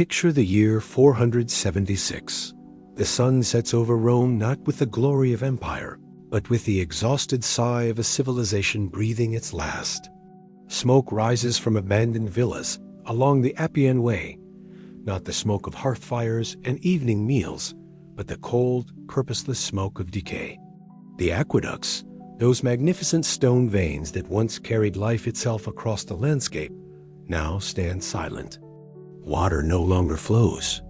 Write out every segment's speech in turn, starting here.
Picture the year 476. The sun sets over Rome not with the glory of empire, but with the exhausted sigh of a civilization breathing its last. Smoke rises from abandoned villas along the Appian Way, not the smoke of hearth fires and evening meals, but the cold, purposeless smoke of decay. The aqueducts, those magnificent stone veins that once carried life itself across the landscape, now stand silent. Water no longer flows.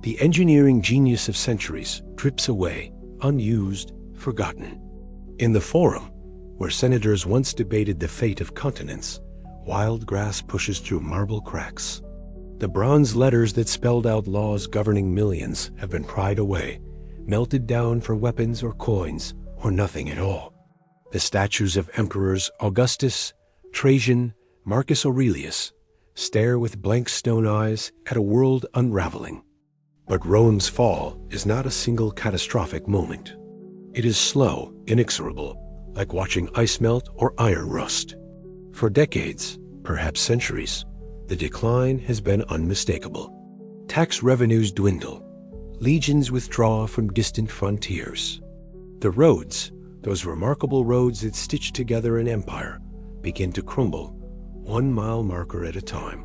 The engineering genius of centuries drips away, unused, forgotten. In the Forum, where senators once debated the fate of continents, wild grass pushes through marble cracks. The bronze letters that spelled out laws governing millions have been pried away, melted down for weapons or coins, or nothing at all. The statues of emperors Augustus, Trajan, Marcus Aurelius stare with blank stone eyes at a world unraveling. But Rome's fall is not a single catastrophic moment. It is slow, inexorable, like watching ice melt or iron rust. For decades, perhaps centuries, the decline has been unmistakable. Tax revenues dwindle. Legions withdraw from distant frontiers. The roads, those remarkable roads that stitch together an empire, begin to crumble, 1 mile marker at a time.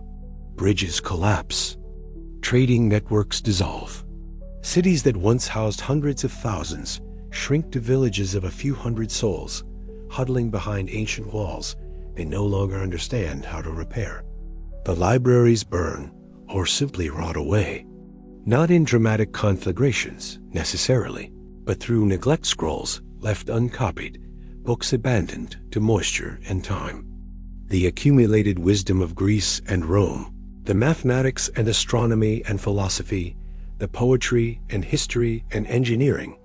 Bridges collapse. Trading networks dissolve. Cities that once housed hundreds of thousands shrink to villages of a few hundred souls, huddling behind ancient walls they no longer understand how to repair. The libraries burn or simply rot away, not in dramatic conflagrations necessarily, but through neglect scrolls left uncopied, books abandoned to moisture and time. The accumulated wisdom of Greece and Rome, the mathematics and astronomy and philosophy, the poetry and history and engineering,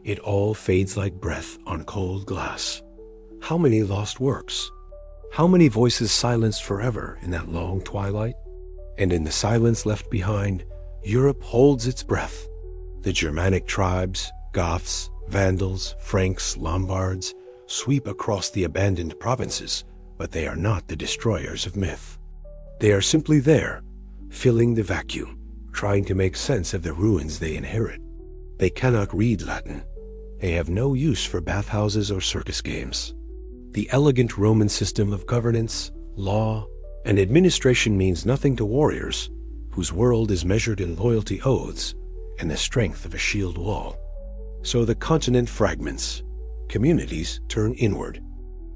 it all fades like breath on cold glass. How many lost works? How many voices silenced forever in that long twilight? And in the silence left behind, Europe holds its breath. The Germanic tribes, Goths, Vandals, Franks, Lombards sweep across the abandoned provinces, but they are not the destroyers of myth. They are simply there, filling the vacuum, trying to make sense of the ruins they inherit. They cannot read Latin. They have no use for bathhouses or circus games. The elegant Roman system of governance, law, and administration means nothing to warriors, whose world is measured in loyalty oaths and the strength of a shield wall. So the continent fragments. Communities turn inward.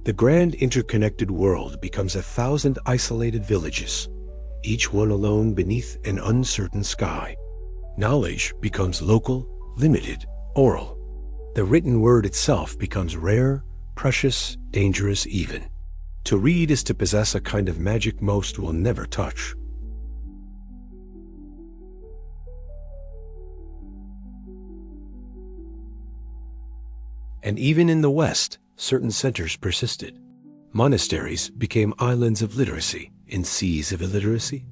The grand interconnected world becomes 1,000 isolated villages, each one alone beneath an uncertain sky. Knowledge becomes local, limited, oral. The written word itself becomes rare, precious, dangerous even. To read is to possess a kind of magic most will never touch. And even in the West, certain centers persisted. Monasteries became islands of literacy in seas of illiteracy.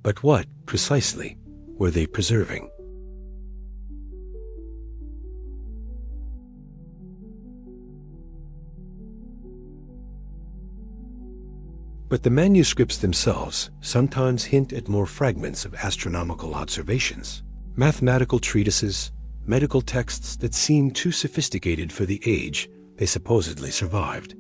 But what, precisely, were they preserving? But the manuscripts themselves sometimes hint at more fragments of astronomical observations, mathematical treatises, medical texts that seem too sophisticated for the age they supposedly survived.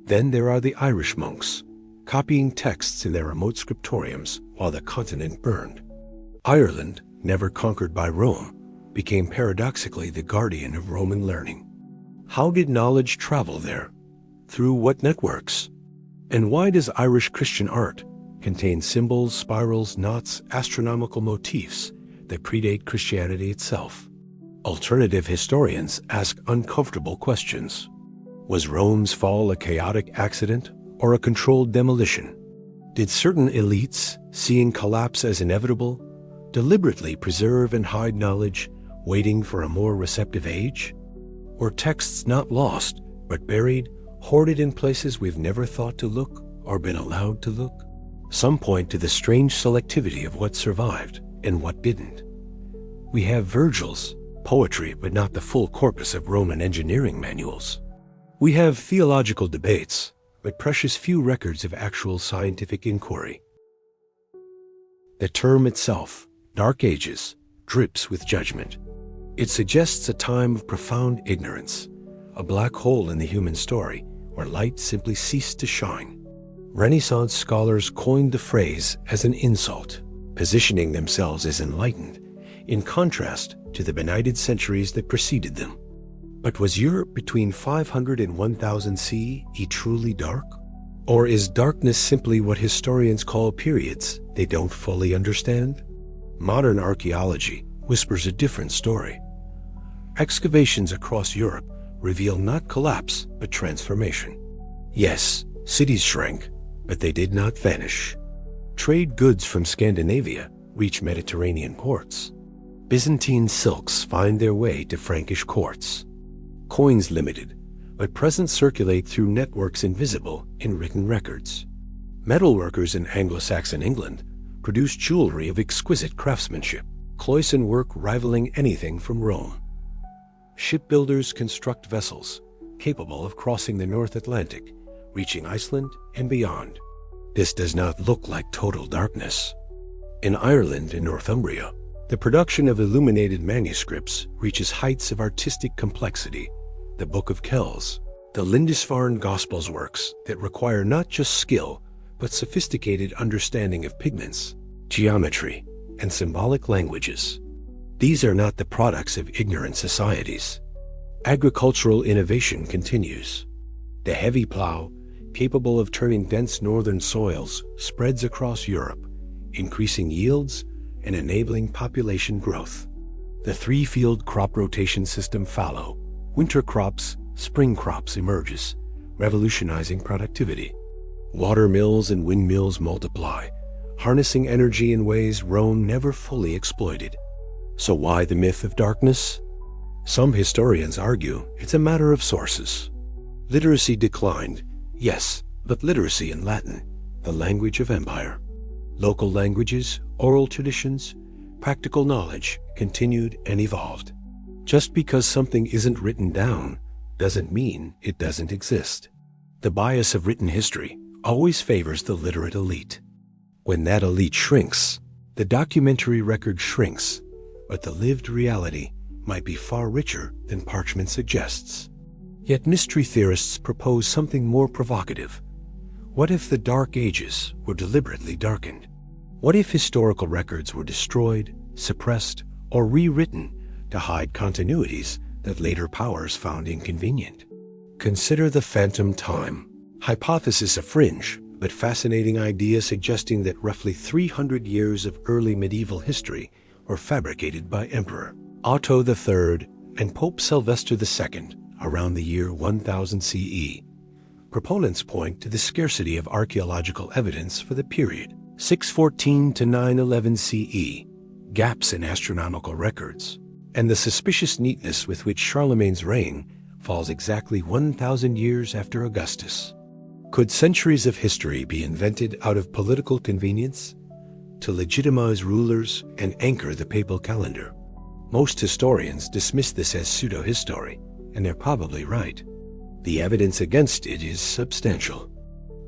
Then there are the Irish monks, copying texts in their remote scriptoriums while the continent burned. Ireland, never conquered by Rome, became paradoxically the guardian of Roman learning. How did knowledge travel there? Through what networks? And why does Irish Christian art contain symbols, spirals, knots, astronomical motifs that predate Christianity itself? Alternative historians ask uncomfortable questions. Was Rome's fall a chaotic accident or a controlled demolition? Did certain elites, seeing collapse as inevitable, deliberately preserve and hide knowledge, waiting for a more receptive age? Or texts not lost, but buried, hoarded in places we've never thought to look or been allowed to look? Some point to the strange selectivity of what survived and what didn't. We have Virgil's poetry, but not the full corpus of Roman engineering manuals. We have theological debates, but precious few records of actual scientific inquiry. The term itself, Dark Ages drips with judgment. It suggests a time of profound ignorance, a black hole in the human story where light simply ceased to shine. Renaissance scholars coined the phrase as an insult, positioning themselves as enlightened, in contrast to the benighted centuries that preceded them. But was Europe between 500 and 1000 CE truly dark? Or is darkness simply what historians call periods they don't fully understand? Modern archaeology whispers a different story. Excavations across Europe reveal not collapse, but transformation. Yes, cities shrank, but they did not vanish. Trade goods from Scandinavia reach Mediterranean ports. Byzantine silks find their way to Frankish courts. Coins limited, but presents circulate through networks invisible in written records. Metalworkers in Anglo-Saxon England produce jewelry of exquisite craftsmanship, Cloyson work rivaling anything from Rome. Shipbuilders construct vessels capable of crossing the North Atlantic, reaching Iceland and beyond. This does not look like total darkness. In Ireland and Northumbria, the production of illuminated manuscripts reaches heights of artistic complexity. The Book of Kells, the Lindisfarne Gospels works that require not just skill, but sophisticated understanding of pigments, geometry, and symbolic languages. These are not the products of ignorant societies. Agricultural innovation continues. The heavy plow, capable of turning dense northern soils, spreads across Europe, increasing yields and enabling population growth. The three-field crop rotation system fallow, winter crops, spring crops emerges, revolutionizing productivity. Water mills and windmills multiply, harnessing energy in ways Rome never fully exploited. So why the myth of darkness? Some historians argue it's a matter of sources. Literacy declined, yes, but literacy in Latin, the language of empire. Local languages, oral traditions, practical knowledge continued and evolved. Just because something isn't written down doesn't mean it doesn't exist. The bias of written history always favors the literate elite. When that elite shrinks, the documentary record shrinks, but the lived reality might be far richer than parchment suggests. Yet mystery theorists propose something more provocative. What if the Dark Ages were deliberately darkened? What if historical records were destroyed, suppressed, or rewritten to hide continuities that later powers found inconvenient? Consider the phantom time hypothesis, a fringe but fascinating idea suggesting that roughly 300 years of early medieval history were fabricated by Emperor Otto III and Pope Sylvester II around the year 1000 CE. Proponents point to the scarcity of archaeological evidence for the period 614 to 911 CE, gaps in astronomical records, and the suspicious neatness with which Charlemagne's reign falls exactly 1,000 years after Augustus. Could centuries of history be invented out of political convenience to legitimize rulers and anchor the papal calendar? Most historians dismiss this as pseudo-history, and they're probably right. The evidence against it is substantial.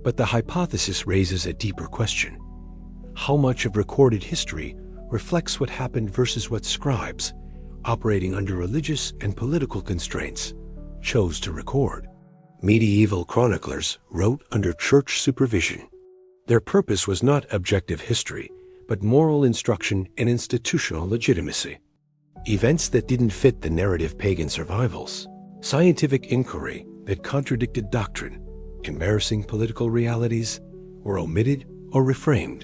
But the hypothesis raises a deeper question. How much of recorded history reflects what happened versus what scribes, operating under religious and political constraints, chose to record? Medieval chroniclers wrote under church supervision. Their purpose was not objective history, but moral instruction and institutional legitimacy. Events that didn't fit the narrative pagan survivals, scientific inquiry that contradicted doctrine, embarrassing political realities, were omitted or reframed.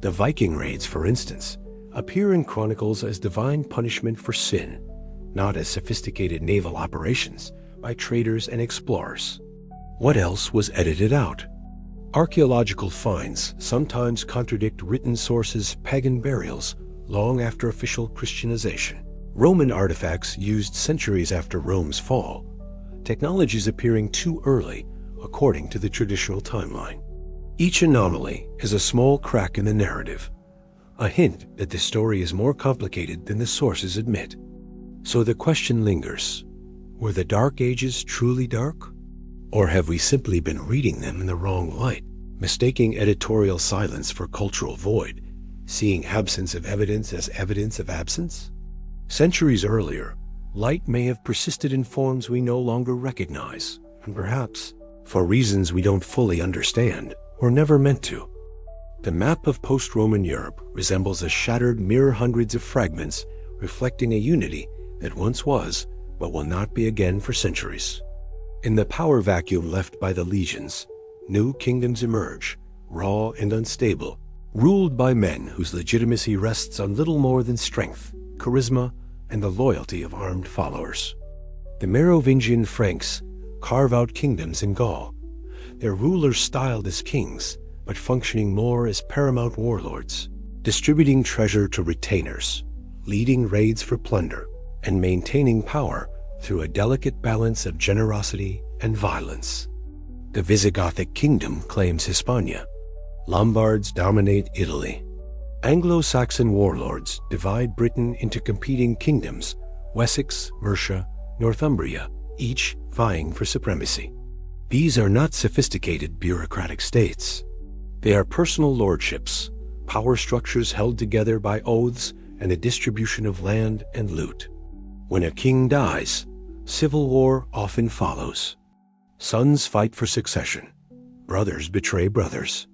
The Viking raids, for instance, appear in chronicles as divine punishment for sin, not as sophisticated naval operations by traders and explorers. What else was edited out? Archaeological finds sometimes contradict written sources' pagan burials long after official Christianization. Roman artifacts used centuries after Rome's fall, technologies appearing too early according to the traditional timeline. Each anomaly is a small crack in the narrative, a hint that the story is more complicated than the sources admit. So the question lingers, were the Dark Ages truly dark? Or have we simply been reading them in the wrong light, mistaking editorial silence for cultural void, seeing absence of evidence as evidence of absence? Centuries earlier, light may have persisted in forms we no longer recognize, and perhaps, for reasons we don't fully understand, were never meant to. The map of post-Roman Europe resembles a shattered mirror, hundreds of fragments reflecting a unity that once was, but will not be again for centuries. In the power vacuum left by the legions, new kingdoms emerge, raw and unstable, ruled by men whose legitimacy rests on little more than strength, charisma, and the loyalty of armed followers. The Merovingian Franks carve out kingdoms in Gaul, their rulers styled as kings, but functioning more as paramount warlords, distributing treasure to retainers, leading raids for plunder, and maintaining power through a delicate balance of generosity and violence. The Visigothic kingdom claims Hispania. Lombards dominate Italy. Anglo-Saxon warlords divide Britain into competing kingdoms, Wessex, Mercia, Northumbria, each vying for supremacy. These are not sophisticated bureaucratic states. They are personal lordships, power structures held together by oaths and the distribution of land and loot. When a king dies, civil war often follows. Sons fight for succession. Brothers betray brothers.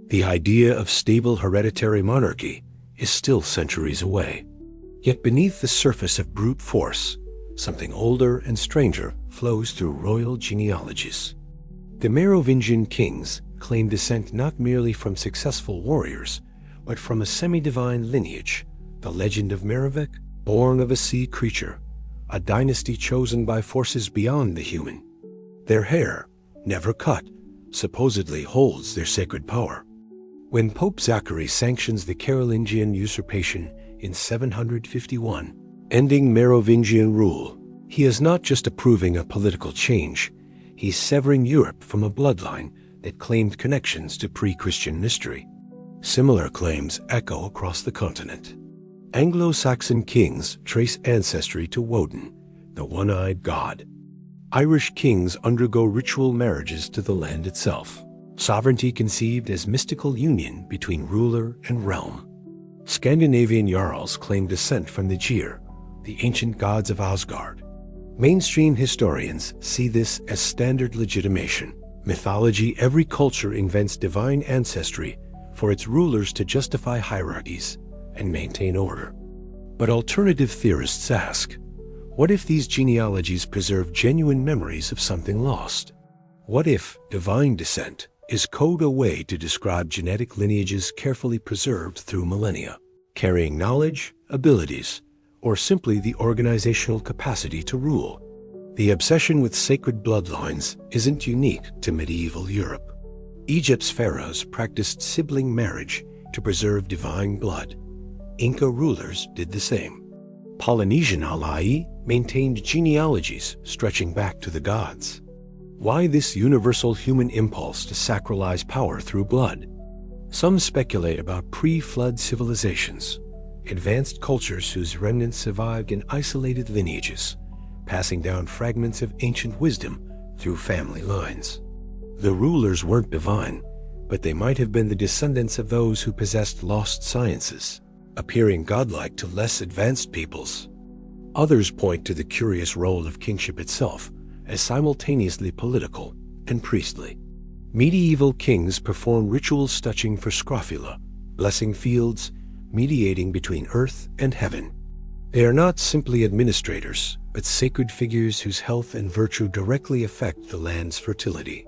The idea of stable hereditary monarchy is still centuries away. Yet beneath the surface of brute force, something older and stranger flows through royal genealogies. The Merovingian kings claim descent not merely from successful warriors, but from a semi-divine lineage, the legend of Merovec, born of a sea creature, a dynasty chosen by forces beyond the human. Their hair, never cut, supposedly holds their sacred power. When Pope Zachary sanctions the Carolingian usurpation in 751, ending Merovingian rule, he is not just approving a political change, he's severing Europe from a bloodline that claimed connections to pre-Christian history. Similar claims echo across the continent. Anglo-Saxon kings trace ancestry to Woden, the one-eyed god. Irish kings undergo ritual marriages to the land itself, sovereignty conceived as mystical union between ruler and realm. Scandinavian jarls claim descent from the Geir, the ancient gods of Asgard. Mainstream historians see this as standard legitimation. Mythology, every culture invents divine ancestry for its rulers to justify hierarchies and maintain order. But alternative theorists ask, what if these genealogies preserve genuine memories of something lost? What if divine descent is code a way to describe genetic lineages carefully preserved through millennia, carrying knowledge, abilities, or simply the organizational capacity to rule? The obsession with sacred bloodlines isn't unique to medieval Europe. Egypt's pharaohs practiced sibling marriage to preserve divine blood. Inca rulers did the same. Polynesian alai maintained genealogies stretching back to the gods. Why this universal human impulse to sacralize power through blood? Some speculate about pre-flood civilizations, advanced cultures whose remnants survived in isolated lineages, passing down fragments of ancient wisdom through family lines. The rulers weren't divine, but they might have been the descendants of those who possessed lost sciences, appearing godlike to less advanced peoples. Others point to the curious role of kingship itself as simultaneously political and priestly. Medieval kings performed rituals touching for scrofula, blessing fields, mediating between earth and heaven. They are not simply administrators, but sacred figures whose health and virtue directly affect the land's fertility.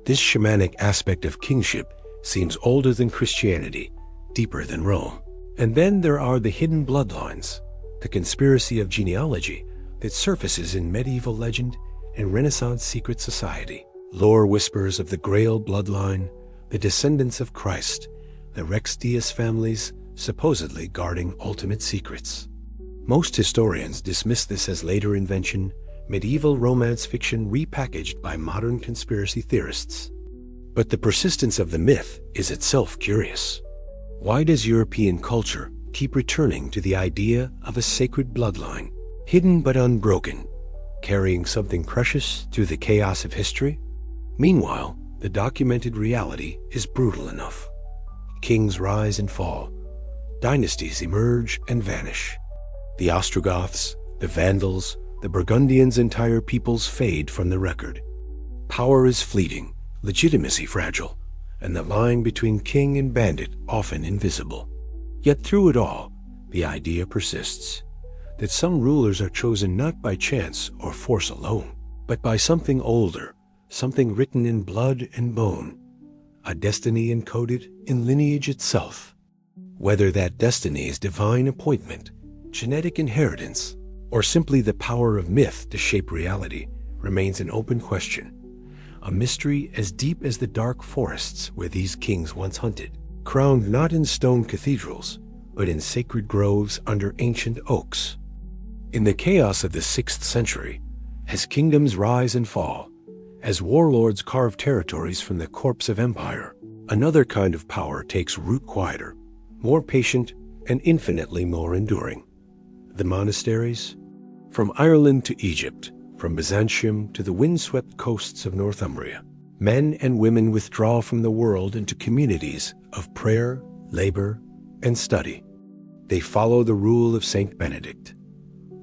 This shamanic aspect of kingship seems older than Christianity, deeper than Rome. And then there are the hidden bloodlines, the conspiracy of genealogy that surfaces in medieval legend and Renaissance secret society. Lore whispers of the Grail bloodline, the descendants of Christ, the Rex Dias families supposedly guarding ultimate secrets. Most historians dismiss this as later invention, medieval romance fiction repackaged by modern conspiracy theorists. But the persistence of the myth is itself curious. Why does European culture keep returning to the idea of a sacred bloodline, hidden but unbroken, carrying something precious through the chaos of history? Meanwhile, the documented reality is brutal enough. Kings rise and fall, Dynasties emerge and vanish. The Ostrogoths, the Vandals, the Burgundians, entire peoples fade from the record. Power is fleeting, legitimacy fragile, and the line between king and bandit often invisible. Yet through it all, the idea persists that some rulers are chosen not by chance or force alone, but by something older, something written in blood and bone, a destiny encoded in lineage itself. Whether that destiny is divine appointment, genetic inheritance, or simply the power of myth to shape reality remains an open question, a mystery as deep as the dark forests where these kings once hunted, crowned not in stone cathedrals, but in sacred groves under ancient oaks. In the chaos of the 6th century, as kingdoms rise and fall, as warlords carve territories from the corpse of empire, another kind of power takes root, quieter, more patient, and infinitely more enduring. The monasteries? From Ireland to Egypt, from Byzantium to the windswept coasts of Northumbria, men and women withdraw from the world into communities of prayer, labor, and study. They follow the rule of Saint Benedict.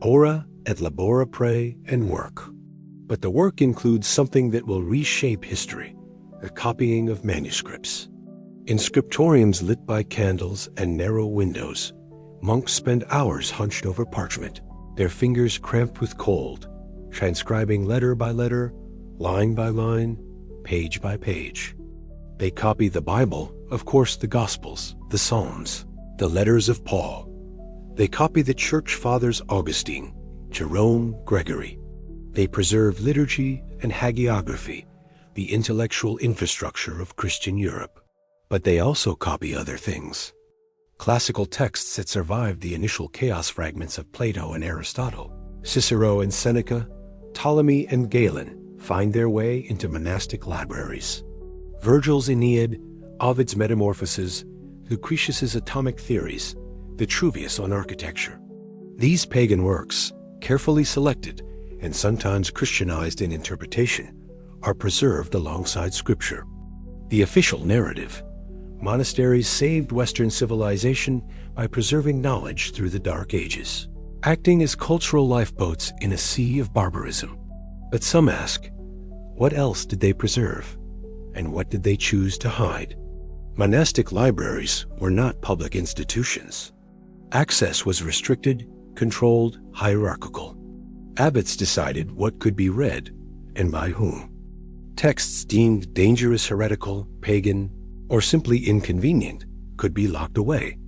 Ora et labora, pray and work. But the work includes something that will reshape history, the copying of manuscripts. In scriptoriums lit by candles and narrow windows, monks spend hours hunched over parchment, their fingers cramped with cold, transcribing letter by letter, line by line, page by page. They copy the Bible, of course the Gospels, the Psalms, the letters of Paul. They copy the Church Fathers Augustine, Jerome, Gregory. They preserve liturgy and hagiography, the intellectual infrastructure of Christian Europe. But they also copy other things. Classical texts that survived the initial chaos fragments of Plato and Aristotle, Cicero and Seneca, Ptolemy and Galen find their way into monastic libraries. Virgil's Aeneid, Ovid's Metamorphoses, Lucretius's Atomic Theories, Vitruvius on architecture. These pagan works, carefully selected and sometimes Christianized in interpretation, are preserved alongside Scripture. The official narrative: monasteries saved Western civilization by preserving knowledge through the Dark Ages, acting as cultural lifeboats in a sea of barbarism. But some ask, what else did they preserve? And what did they choose to hide? Monastic libraries were not public institutions. Access was restricted, controlled, hierarchical. Abbots decided what could be read and by whom. Texts deemed dangerous, heretical, pagan, or simply inconvenient could be locked away,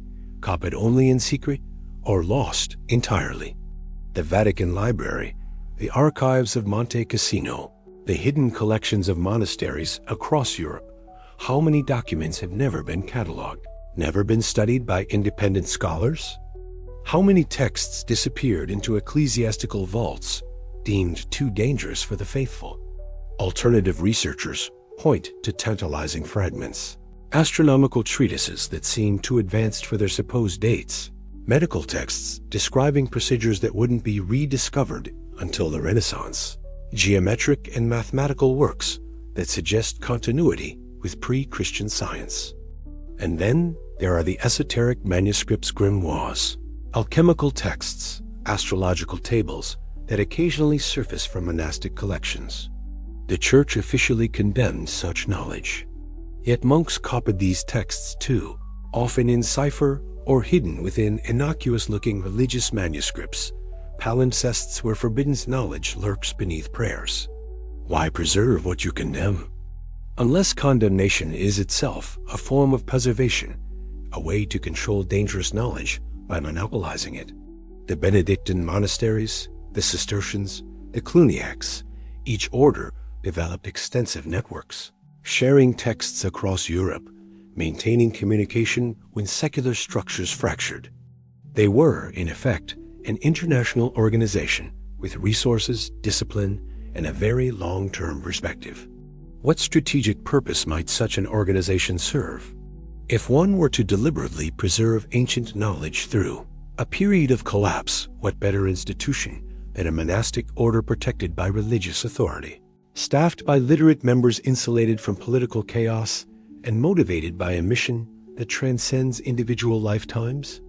copied only in secret, or lost entirely. The Vatican Library, the archives of Monte Cassino, the hidden collections of monasteries across Europe. How many documents have never been cataloged, never been studied by independent scholars? How many texts disappeared into ecclesiastical vaults, deemed too dangerous for the faithful? Alternative researchers point to tantalizing fragments, astronomical treatises that seem too advanced for their supposed dates, medical texts describing procedures that wouldn't be rediscovered until the Renaissance, geometric and mathematical works that suggest continuity with pre-Christian science. And then there are the esoteric manuscripts, grimoires, alchemical texts, astrological tables that occasionally surface from monastic collections. The Church officially condemned such knowledge. Yet monks copied these texts too, often in cipher or hidden within innocuous-looking religious manuscripts, palimpsests where forbidden knowledge lurks beneath prayers. Why preserve what you condemn? Unless condemnation is itself a form of preservation, a way to control dangerous knowledge by monopolizing it. The Benedictine monasteries, the Cistercians, the Cluniacs, each order developed extensive networks, sharing texts across Europe, maintaining communication when secular structures fractured. They were, in effect, an international organization with resources, discipline, and a very long-term perspective. What strategic purpose might such an organization serve? If one were to deliberately preserve ancient knowledge through a period of collapse, what better institution than a monastic order protected by religious authority, staffed by literate members insulated from political chaos, and motivated by a mission that transcends individual lifetimes?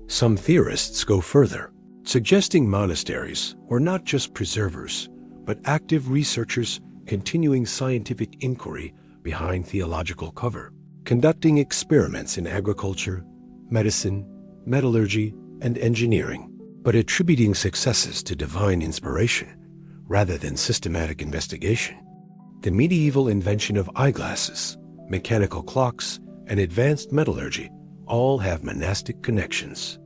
Some theorists go further, suggesting monasteries were not just preservers, but active researchers continuing scientific inquiry behind theological cover, conducting experiments in agriculture, medicine, metallurgy, and engineering, but attributing successes to divine inspiration rather than systematic investigation. The medieval invention of eyeglasses, mechanical clocks, and advanced metallurgy all have monastic connections.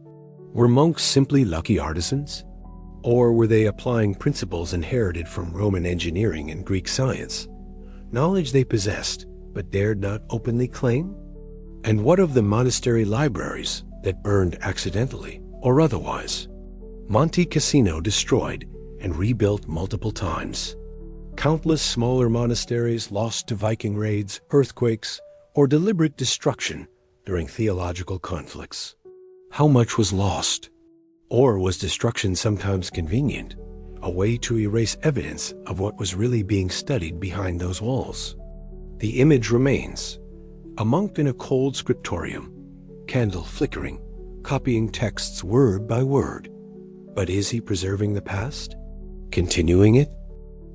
Were monks simply lucky artisans? Or were they applying principles inherited from Roman engineering and Greek science, knowledge they possessed but dared not openly claim? And what of the monastery libraries that burned accidentally or otherwise? Monte Cassino destroyed and rebuilt multiple times. Countless smaller monasteries lost to Viking raids, earthquakes, or deliberate destruction during theological conflicts. How much was lost? Or was destruction sometimes convenient, a way to erase evidence of what was really being studied behind those walls? The image remains: a monk in a cold scriptorium, candle flickering, copying texts word by word. But is he preserving the past? Continuing it?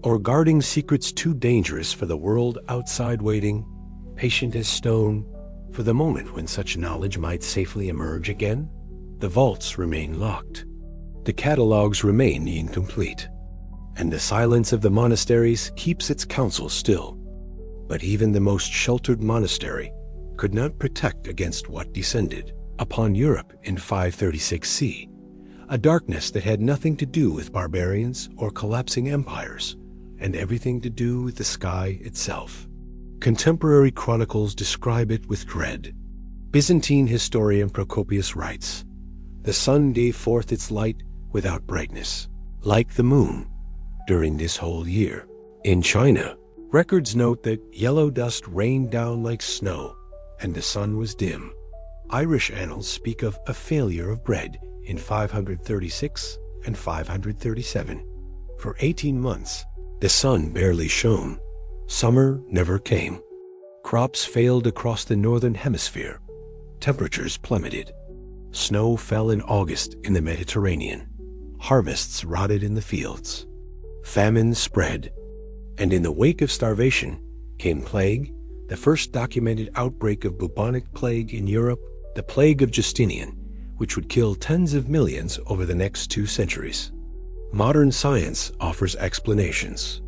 Or guarding secrets too dangerous for the world outside, waiting, patient as stone, for the moment when such knowledge might safely emerge again? The vaults remain locked. The catalogs remain incomplete. And the silence of the monasteries keeps its counsel still. But even the most sheltered monastery could not protect against what descended upon Europe in 536 CE, a darkness that had nothing to do with barbarians or collapsing empires, and everything to do with the sky itself. Contemporary chronicles describe it with dread. Byzantine historian Procopius writes, "The sun gave forth its light without brightness, like the moon, during this whole year." In China, records note that yellow dust rained down like snow, and the sun was dim. Irish annals speak of a failure of bread in 536 and 537. For 18 months, the sun barely shone. Summer never came. Crops failed across the northern hemisphere. Temperatures plummeted. Snow fell in August in the Mediterranean. Harvests rotted in the fields. Famine spread. And in the wake of starvation came plague, the first documented outbreak of bubonic plague in Europe, the plague of Justinian, which would kill tens of millions over the next 2 centuries. Modern science offers explanations.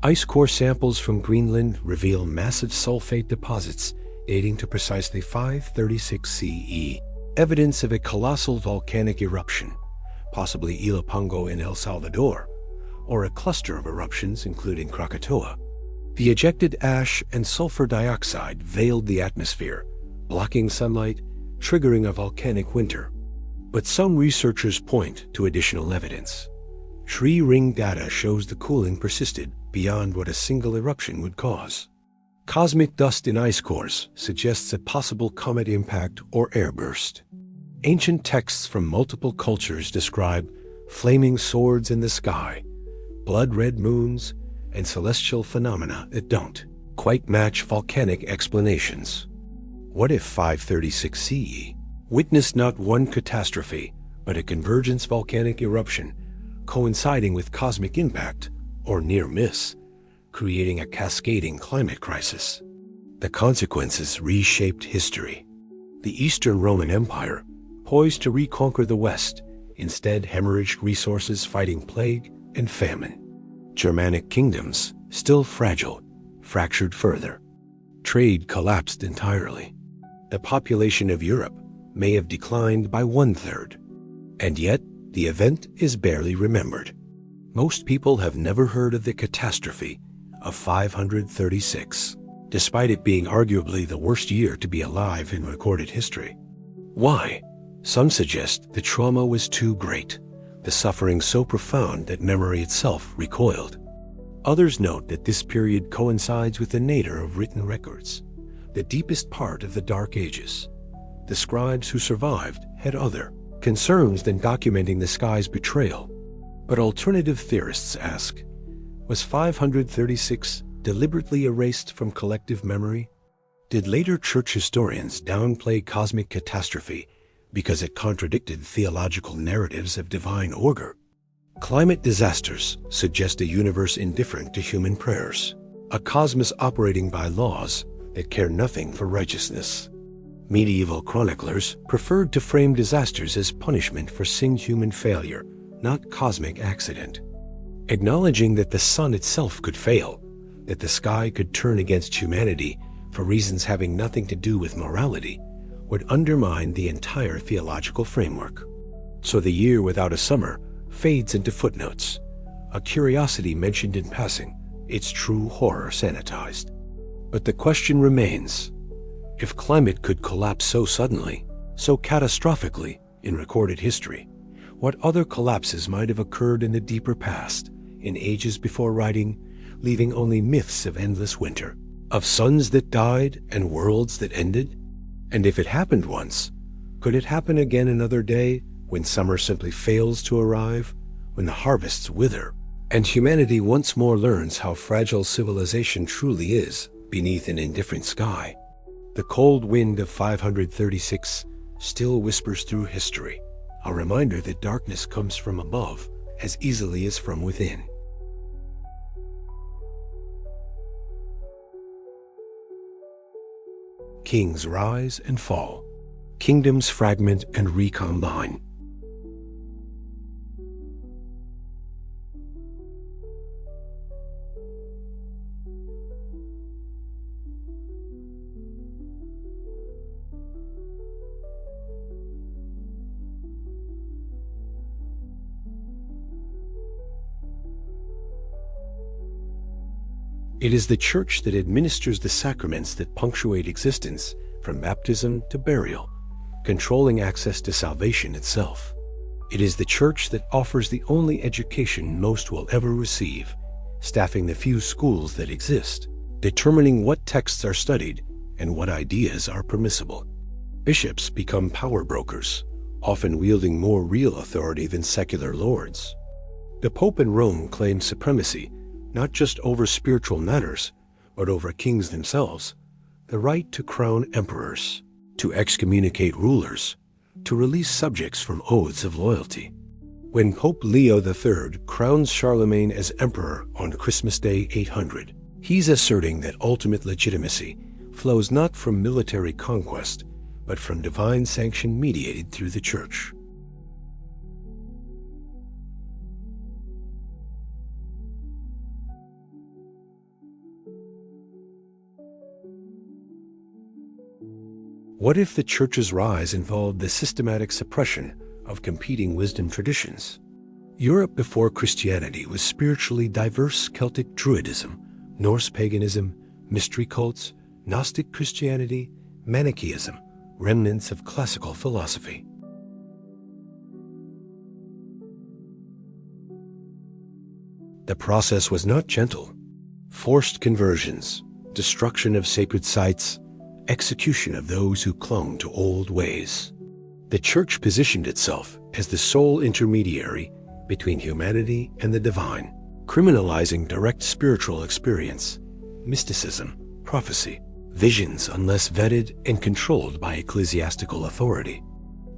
Ice core samples from Greenland reveal massive sulfate deposits dating to precisely 536 CE, evidence of a colossal volcanic eruption, possibly Ilopango in El Salvador, or a cluster of eruptions including Krakatoa. The ejected ash and sulfur dioxide veiled the atmosphere, blocking sunlight, triggering a volcanic winter. But some researchers point to additional evidence. Tree ring data shows the cooling persisted beyond what a single eruption would cause. Cosmic dust in ice cores suggests a possible comet impact or airburst. Ancient texts from multiple cultures describe flaming swords in the sky, blood-red moons, and celestial phenomena that don't quite match volcanic explanations. What if 536 CE witnessed not one catastrophe, but a convergence volcanic eruption coinciding with cosmic impact or near miss, creating a cascading climate crisis? The consequences reshaped history. The Eastern Roman Empire, poised to reconquer the West, instead hemorrhaged resources fighting plague and famine. Germanic kingdoms, still fragile, fractured further. Trade collapsed entirely. The population of Europe may have declined by 1/3. And yet, the event is barely remembered. Most people have never heard of the catastrophe of 536, despite it being arguably the worst year to be alive in recorded history. Why? Some suggest the trauma was too great, the suffering so profound that memory itself recoiled. Others note that this period coincides with the nadir of written records, the deepest part of the Dark Ages. The scribes who survived had other concerns than documenting the sky's betrayal. But alternative theorists ask, was 536 deliberately erased from collective memory? Did later church historians downplay cosmic catastrophe because it contradicted theological narratives of divine order? Climate disasters suggest a universe indifferent to human prayers, a cosmos operating by laws that care nothing for righteousness. Medieval chroniclers preferred to frame disasters as punishment for human failure, not cosmic accident. Acknowledging that the sun itself could fail, that the sky could turn against humanity for reasons having nothing to do with morality, would undermine the entire theological framework. So the year without a summer fades into footnotes, a curiosity mentioned in passing, its true horror sanitized. But the question remains, if climate could collapse so suddenly, so catastrophically in recorded history, what other collapses might have occurred in the deeper past, in ages before writing, leaving only myths of endless winter, of suns that died and worlds that ended? And if it happened once, could it happen again another day, when summer simply fails to arrive, when the harvests wither, and humanity once more learns how fragile civilization truly is beneath an indifferent sky? The cold wind of 536 still whispers through history, a reminder that darkness comes from above as easily as from within. Kings rise and fall, kingdoms fragment and recombine. It is the Church that administers the sacraments that punctuate existence, from baptism to burial, controlling access to salvation itself. It is the Church that offers the only education most will ever receive, staffing the few schools that exist, determining what texts are studied and what ideas are permissible. Bishops become power brokers, often wielding more real authority than secular lords. The Pope in Rome claims supremacy not just over spiritual matters, but over kings themselves, the right to crown emperors, to excommunicate rulers, to release subjects from oaths of loyalty. When Pope Leo III crowns Charlemagne as emperor on Christmas Day 800, he's asserting that ultimate legitimacy flows not from military conquest, but from divine sanction mediated through the Church. What if the Church's rise involved the systematic suppression of competing wisdom traditions? Europe before Christianity was spiritually diverse Celtic Druidism, Norse paganism, mystery cults, Gnostic Christianity, Manichaeism, remnants of classical philosophy. The process was not gentle. Forced conversions, destruction of sacred sites, execution of those who clung to old ways. The Church positioned itself as the sole intermediary between humanity and the divine, criminalizing direct spiritual experience, mysticism, prophecy, visions unless vetted and controlled by ecclesiastical authority.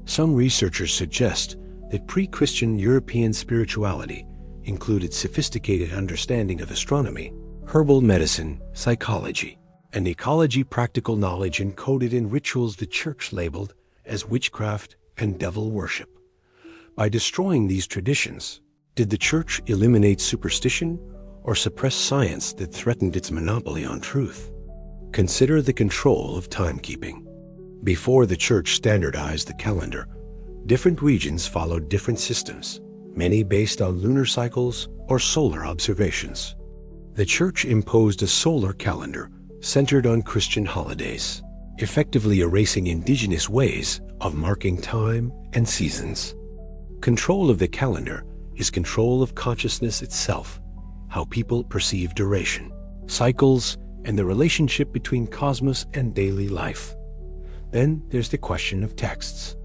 Some researchers suggest that pre-Christian European spirituality included sophisticated understanding of astronomy, herbal medicine, psychology, and ecology, practical knowledge encoded in rituals the Church labeled as witchcraft and devil worship. By destroying these traditions, did the Church eliminate superstition or suppress science that threatened its monopoly on truth? Consider the control of timekeeping. Before the Church standardized the calendar, different regions followed different systems, many based on lunar cycles or solar observations. The Church imposed a solar calendar centered on Christian holidays, effectively erasing indigenous ways of marking time and seasons. Control of the calendar is control of consciousness itself, how people perceive duration, cycles, and the relationship between cosmos and daily life. Then there's the question of texts.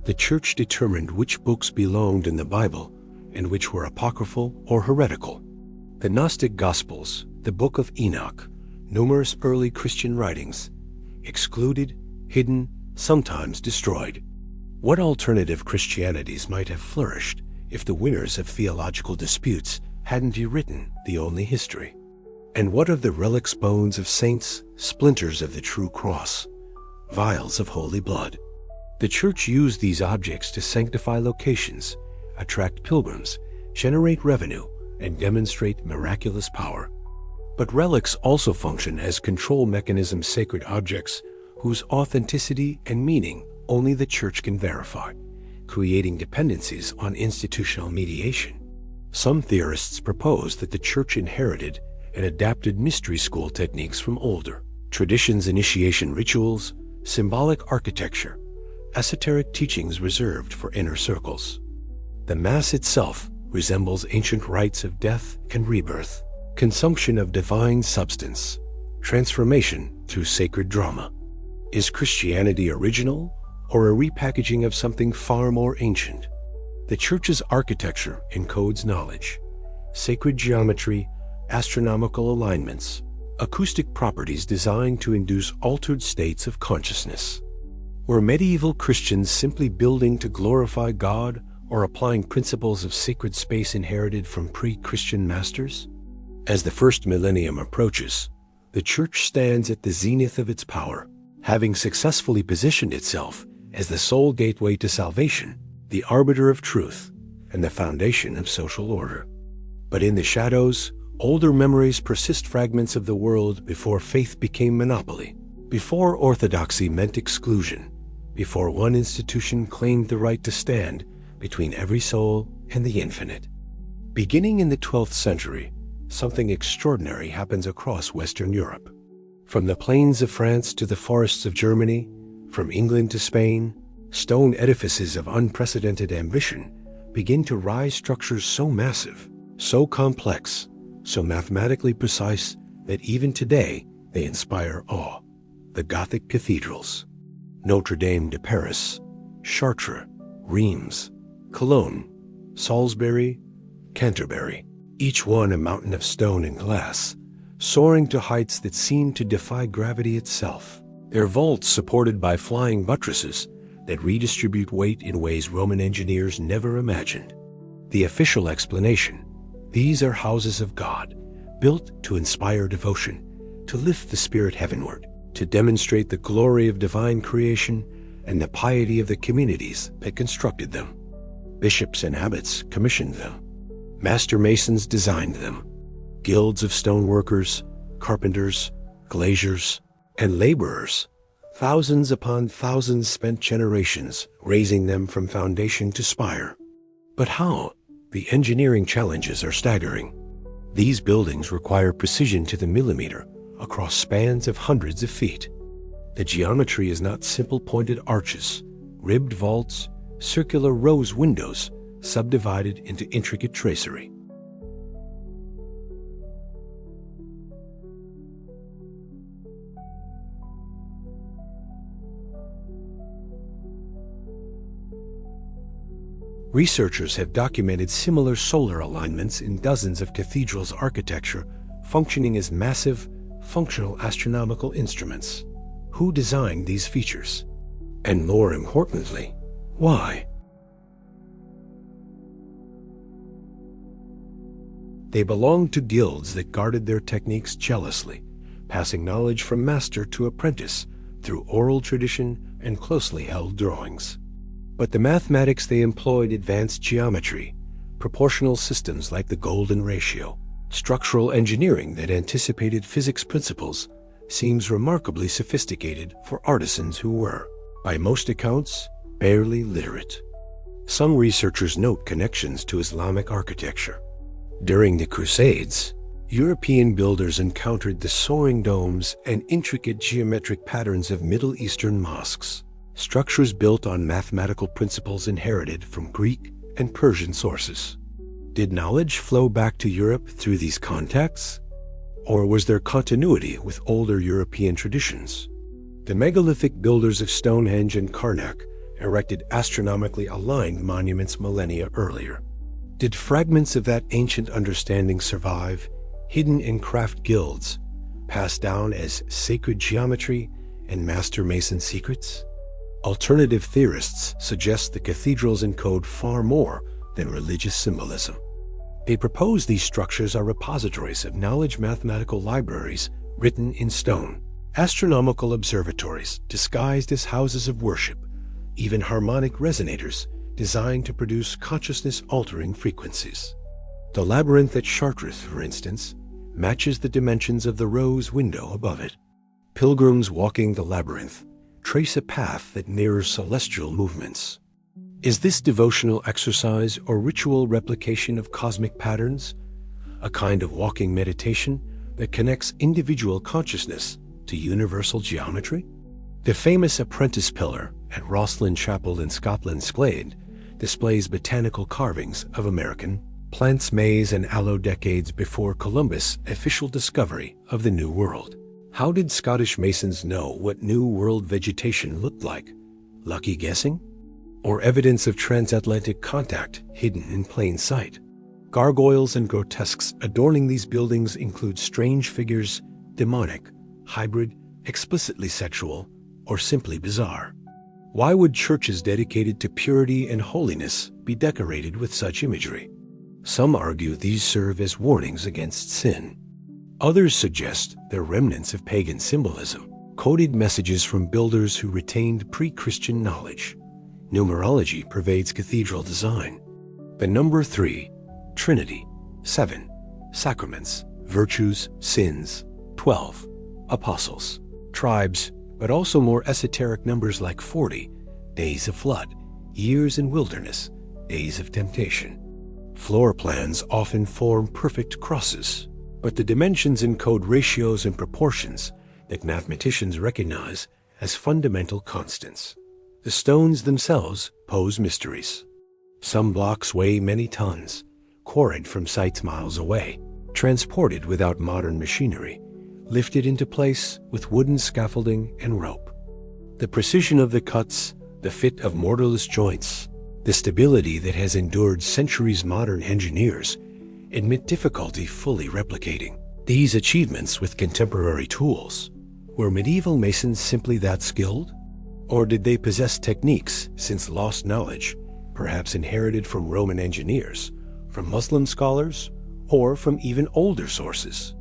The Church determined which books belonged in the Bible and which were apocryphal or heretical. The Gnostic Gospels, the Book of Enoch, numerous early Christian writings, excluded, hidden, sometimes destroyed. What alternative Christianities might have flourished if the winners of theological disputes hadn't rewritten the only history? And what of the relics, bones of saints, splinters of the true cross, vials of holy blood? The Church used these objects to sanctify locations, attract pilgrims, generate revenue, and demonstrate miraculous power. But relics also function as control mechanisms, sacred objects whose authenticity and meaning only the Church can verify, creating dependencies on institutional mediation. Some theorists propose that the Church inherited and adapted mystery school techniques from older traditions, initiation rituals, symbolic architecture, esoteric teachings reserved for inner circles. The Mass itself resembles ancient rites of death and rebirth, consumption of divine substance, transformation through sacred drama. Is Christianity original or a repackaging of something far more ancient? The Church's architecture encodes knowledge, sacred geometry, astronomical alignments, acoustic properties designed to induce altered states of consciousness. Were medieval Christians simply building to glorify God or applying principles of sacred space inherited from pre-Christian masters? As the first millennium approaches, the Church stands at the zenith of its power, having successfully positioned itself as the sole gateway to salvation, the arbiter of truth, and the foundation of social order. But in the shadows, older memories persist, fragments of the world before faith became monopoly, before orthodoxy meant exclusion, before one institution claimed the right to stand between every soul and the infinite. Beginning in the 12th century, something extraordinary happens across Western Europe. From the plains of France to the forests of Germany, from England to Spain, stone edifices of unprecedented ambition begin to rise, structures so massive, so complex, so mathematically precise that even today they inspire awe. The Gothic cathedrals, Notre Dame de Paris, Chartres, Reims, Cologne, Salisbury, Canterbury, each one a mountain of stone and glass, soaring to heights that seem to defy gravity itself. Their vaults supported by flying buttresses that redistribute weight in ways Roman engineers never imagined. The official explanation: these are houses of God, built to inspire devotion, to lift the spirit heavenward, to demonstrate the glory of divine creation and the piety of the communities that constructed them. Bishops and abbots commissioned them. Master masons designed them. Guilds of stoneworkers, carpenters, glaziers, and laborers, thousands upon thousands, spent generations raising them from foundation to spire. But how? The engineering challenges are staggering. These buildings require precision to the millimeter across spans of hundreds of feet. The geometry is not simple pointed arches, ribbed vaults, circular rose windows subdivided into intricate tracery. Researchers have documented similar solar alignments in dozens of cathedrals' architecture, functioning as massive, functional astronomical instruments. Who designed these features? And more importantly, why? They belonged to guilds that guarded their techniques jealously, passing knowledge from master to apprentice through oral tradition and closely held drawings. But the mathematics they employed: advanced geometry, proportional systems like the golden ratio, structural engineering that anticipated physics principles, seems remarkably sophisticated for artisans who were, by most accounts, barely literate. Some researchers note connections to Islamic architecture. During the Crusades, European builders encountered the soaring domes and intricate geometric patterns of Middle Eastern mosques, structures built on mathematical principles inherited from Greek and Persian sources. Did knowledge flow back to Europe through these contacts? Or was there continuity with older European traditions? The megalithic builders of Stonehenge and Karnak erected astronomically aligned monuments millennia earlier. Did fragments of that ancient understanding survive, hidden in craft guilds, passed down as sacred geometry and master mason secrets? Alternative theorists suggest the cathedrals encode far more than religious symbolism. They propose these structures are repositories of knowledge, mathematical libraries written in stone, astronomical observatories disguised as houses of worship, even harmonic resonators designed to produce consciousness-altering frequencies. The labyrinth at Chartres, for instance, matches the dimensions of the rose window above it. Pilgrims walking the labyrinth trace a path that mirrors celestial movements. Is this devotional exercise or ritual replication of cosmic patterns, a kind of walking meditation that connects individual consciousness to universal geometry? The famous Apprentice Pillar at Rosslyn Chapel in Scotland's Glade displays botanical carvings of American plants, maize, and aloe decades before Columbus' official discovery of the New World. How did Scottish masons know what New World vegetation looked like? Lucky guessing? Or evidence of transatlantic contact hidden in plain sight? Gargoyles and grotesques adorning these buildings include strange figures, demonic, hybrid, explicitly sexual, or simply bizarre. Why would churches dedicated to purity and holiness be decorated with such imagery? Some argue these serve as warnings against sin. Others suggest they're remnants of pagan symbolism, coded messages from builders who retained pre-Christian knowledge. Numerology pervades cathedral design. The number 3, Trinity, 7, sacraments, virtues, sins, 12, apostles, tribes, but also more esoteric numbers like 40, days of flood, years in wilderness, days of temptation. Floor plans often form perfect crosses, but the dimensions encode ratios and proportions that mathematicians recognize as fundamental constants. The stones themselves pose mysteries. Some blocks weigh many tons, quarried from sites miles away, transported without modern machinery, lifted into place with wooden scaffolding and rope. The precision of the cuts, the fit of mortarless joints, the stability that has endured centuries modern engineers admit difficulty fully replicating. These achievements with contemporary tools, were medieval masons simply that skilled? Or did they possess techniques since lost knowledge, perhaps inherited from Roman engineers, from Muslim scholars, or from even older sources?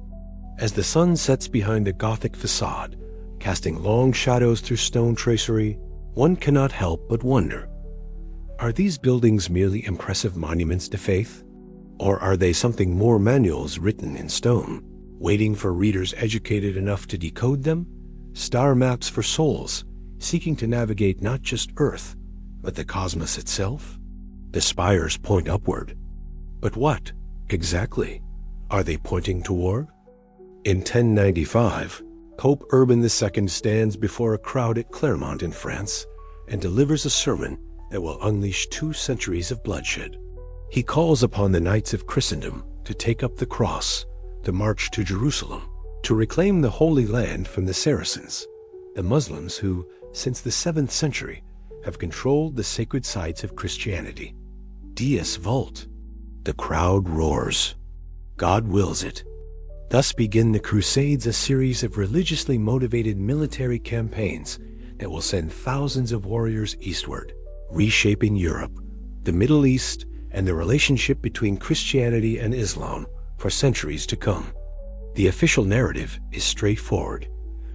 As the sun sets behind the Gothic facade, casting long shadows through stone tracery, one cannot help but wonder, are these buildings merely impressive monuments to faith? Or are they something more, manuals written in stone, waiting for readers educated enough to decode them? Star maps for souls, seeking to navigate not just Earth, but the cosmos itself? The spires point upward. But what, exactly, are they pointing toward? In 1095, Pope Urban II stands before a crowd at Clermont in France and delivers a sermon that will unleash 2 centuries of bloodshed. He calls upon the knights of Christendom to take up the cross, to march to Jerusalem, to reclaim the Holy Land from the Saracens, the Muslims who, since the 7th century, have controlled the sacred sites of Christianity. Deus vult. The crowd roars. God wills it. Thus begin the Crusades, a series of religiously motivated military campaigns that will send thousands of warriors eastward, reshaping Europe, the Middle East, and the relationship between Christianity and Islam for centuries to come. The official narrative is straightforward.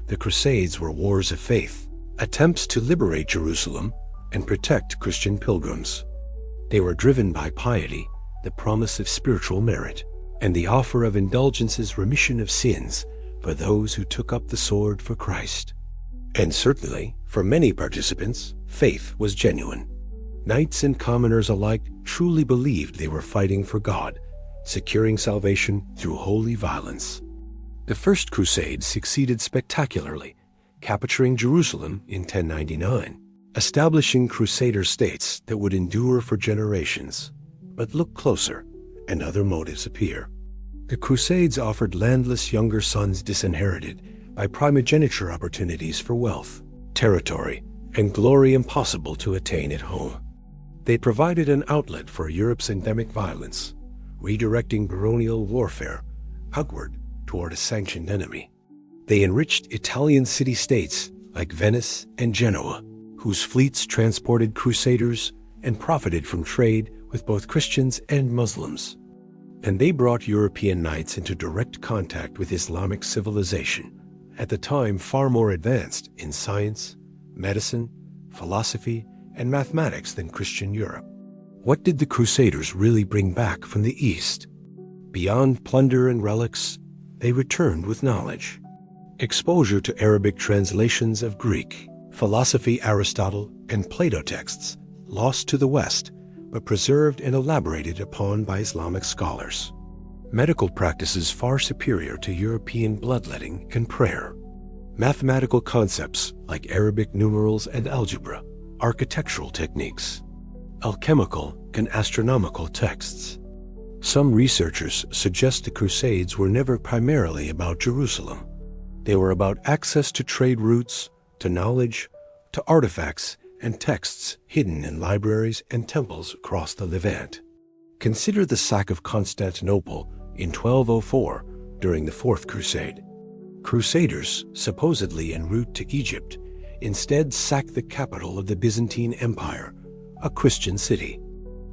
The Crusades were wars of faith, attempts to liberate Jerusalem and protect Christian pilgrims. They were driven by piety, the promise of spiritual merit, and the offer of indulgence's remission of sins for those who took up the sword for Christ. And certainly, for many participants, faith was genuine. Knights and commoners alike truly believed they were fighting for God, securing salvation through holy violence. The First Crusade succeeded spectacularly, capturing Jerusalem in 1099, establishing Crusader states that would endure for generations. But look closer, and other motives appear. The Crusades offered landless younger sons disinherited by primogeniture opportunities for wealth, territory, and glory impossible to attain at home. They provided an outlet for Europe's endemic violence, redirecting baronial warfare outward toward a sanctioned enemy. They enriched Italian city-states like Venice and Genoa, whose fleets transported crusaders and profited from trade with both Christians and Muslims. And they brought European knights into direct contact with Islamic civilization, at the time far more advanced in science, medicine, philosophy, and mathematics than Christian Europe. What did the Crusaders really bring back from the East? Beyond plunder and relics, they returned with knowledge. Exposure to Arabic translations of Greek, philosophy, Aristotle, and Plato texts, lost to the West, but preserved and elaborated upon by Islamic scholars. Medical practices far superior to European bloodletting and prayer. Mathematical concepts like Arabic numerals and algebra, architectural techniques, alchemical and astronomical texts. Some researchers suggest the Crusades were never primarily about Jerusalem. They were about access to trade routes, to knowledge, to artifacts and texts hidden in libraries and temples across the Levant. Consider the sack of Constantinople in 1204 during the Fourth Crusade. Crusaders, supposedly en route to Egypt, instead sacked the capital of the Byzantine Empire, a Christian city.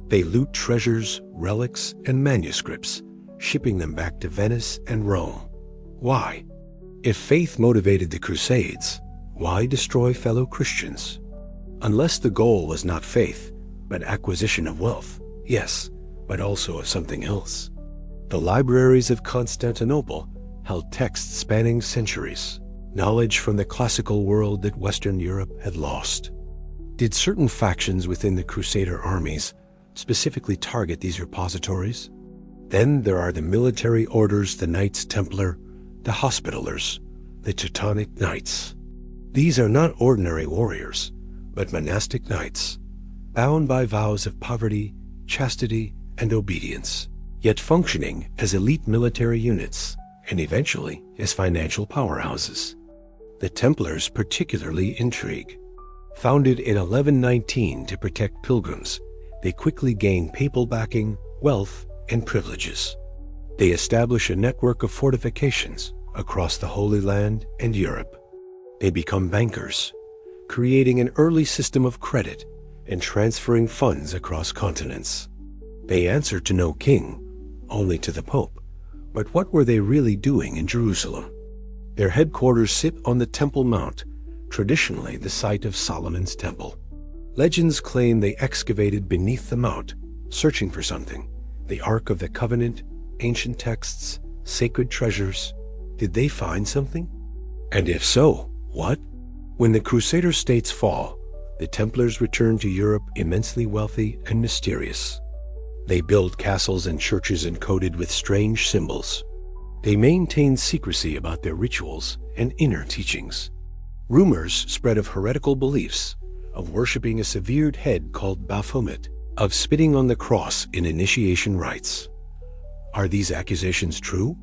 They loot treasures, relics, and manuscripts, shipping them back to Venice and Rome. Why? If faith motivated the Crusades, why destroy fellow Christians? Unless the goal was not faith, but acquisition of wealth, yes, but also of something else. The libraries of Constantinople held texts spanning centuries, knowledge from the classical world that Western Europe had lost. Did certain factions within the Crusader armies specifically target these repositories? Then there are the military orders, the Knights Templar, the Hospitallers, the Teutonic Knights. These are not ordinary warriors, but monastic knights, bound by vows of poverty, chastity, and obedience, yet functioning as elite military units and eventually as financial powerhouses. The Templars particularly intrigue. Founded in 1119 to protect pilgrims, they quickly gain papal backing, wealth, and privileges. They establish a network of fortifications across the Holy Land and Europe. They become bankers, creating an early system of credit and transferring funds across continents. They answer to no king, only to the Pope. But what were they really doing in Jerusalem? Their headquarters sit on the Temple Mount, traditionally the site of Solomon's Temple. Legends claim they excavated beneath the mount, searching for something: the Ark of the Covenant, ancient texts, sacred treasures. Did they find something? And if so, what? When the Crusader states fall, the Templars return to Europe immensely wealthy and mysterious. They build castles and churches encoded with strange symbols. They maintain secrecy about their rituals and inner teachings. Rumors spread of heretical beliefs, of worshipping a severed head called Baphomet, of spitting on the cross in initiation rites. Are these accusations true?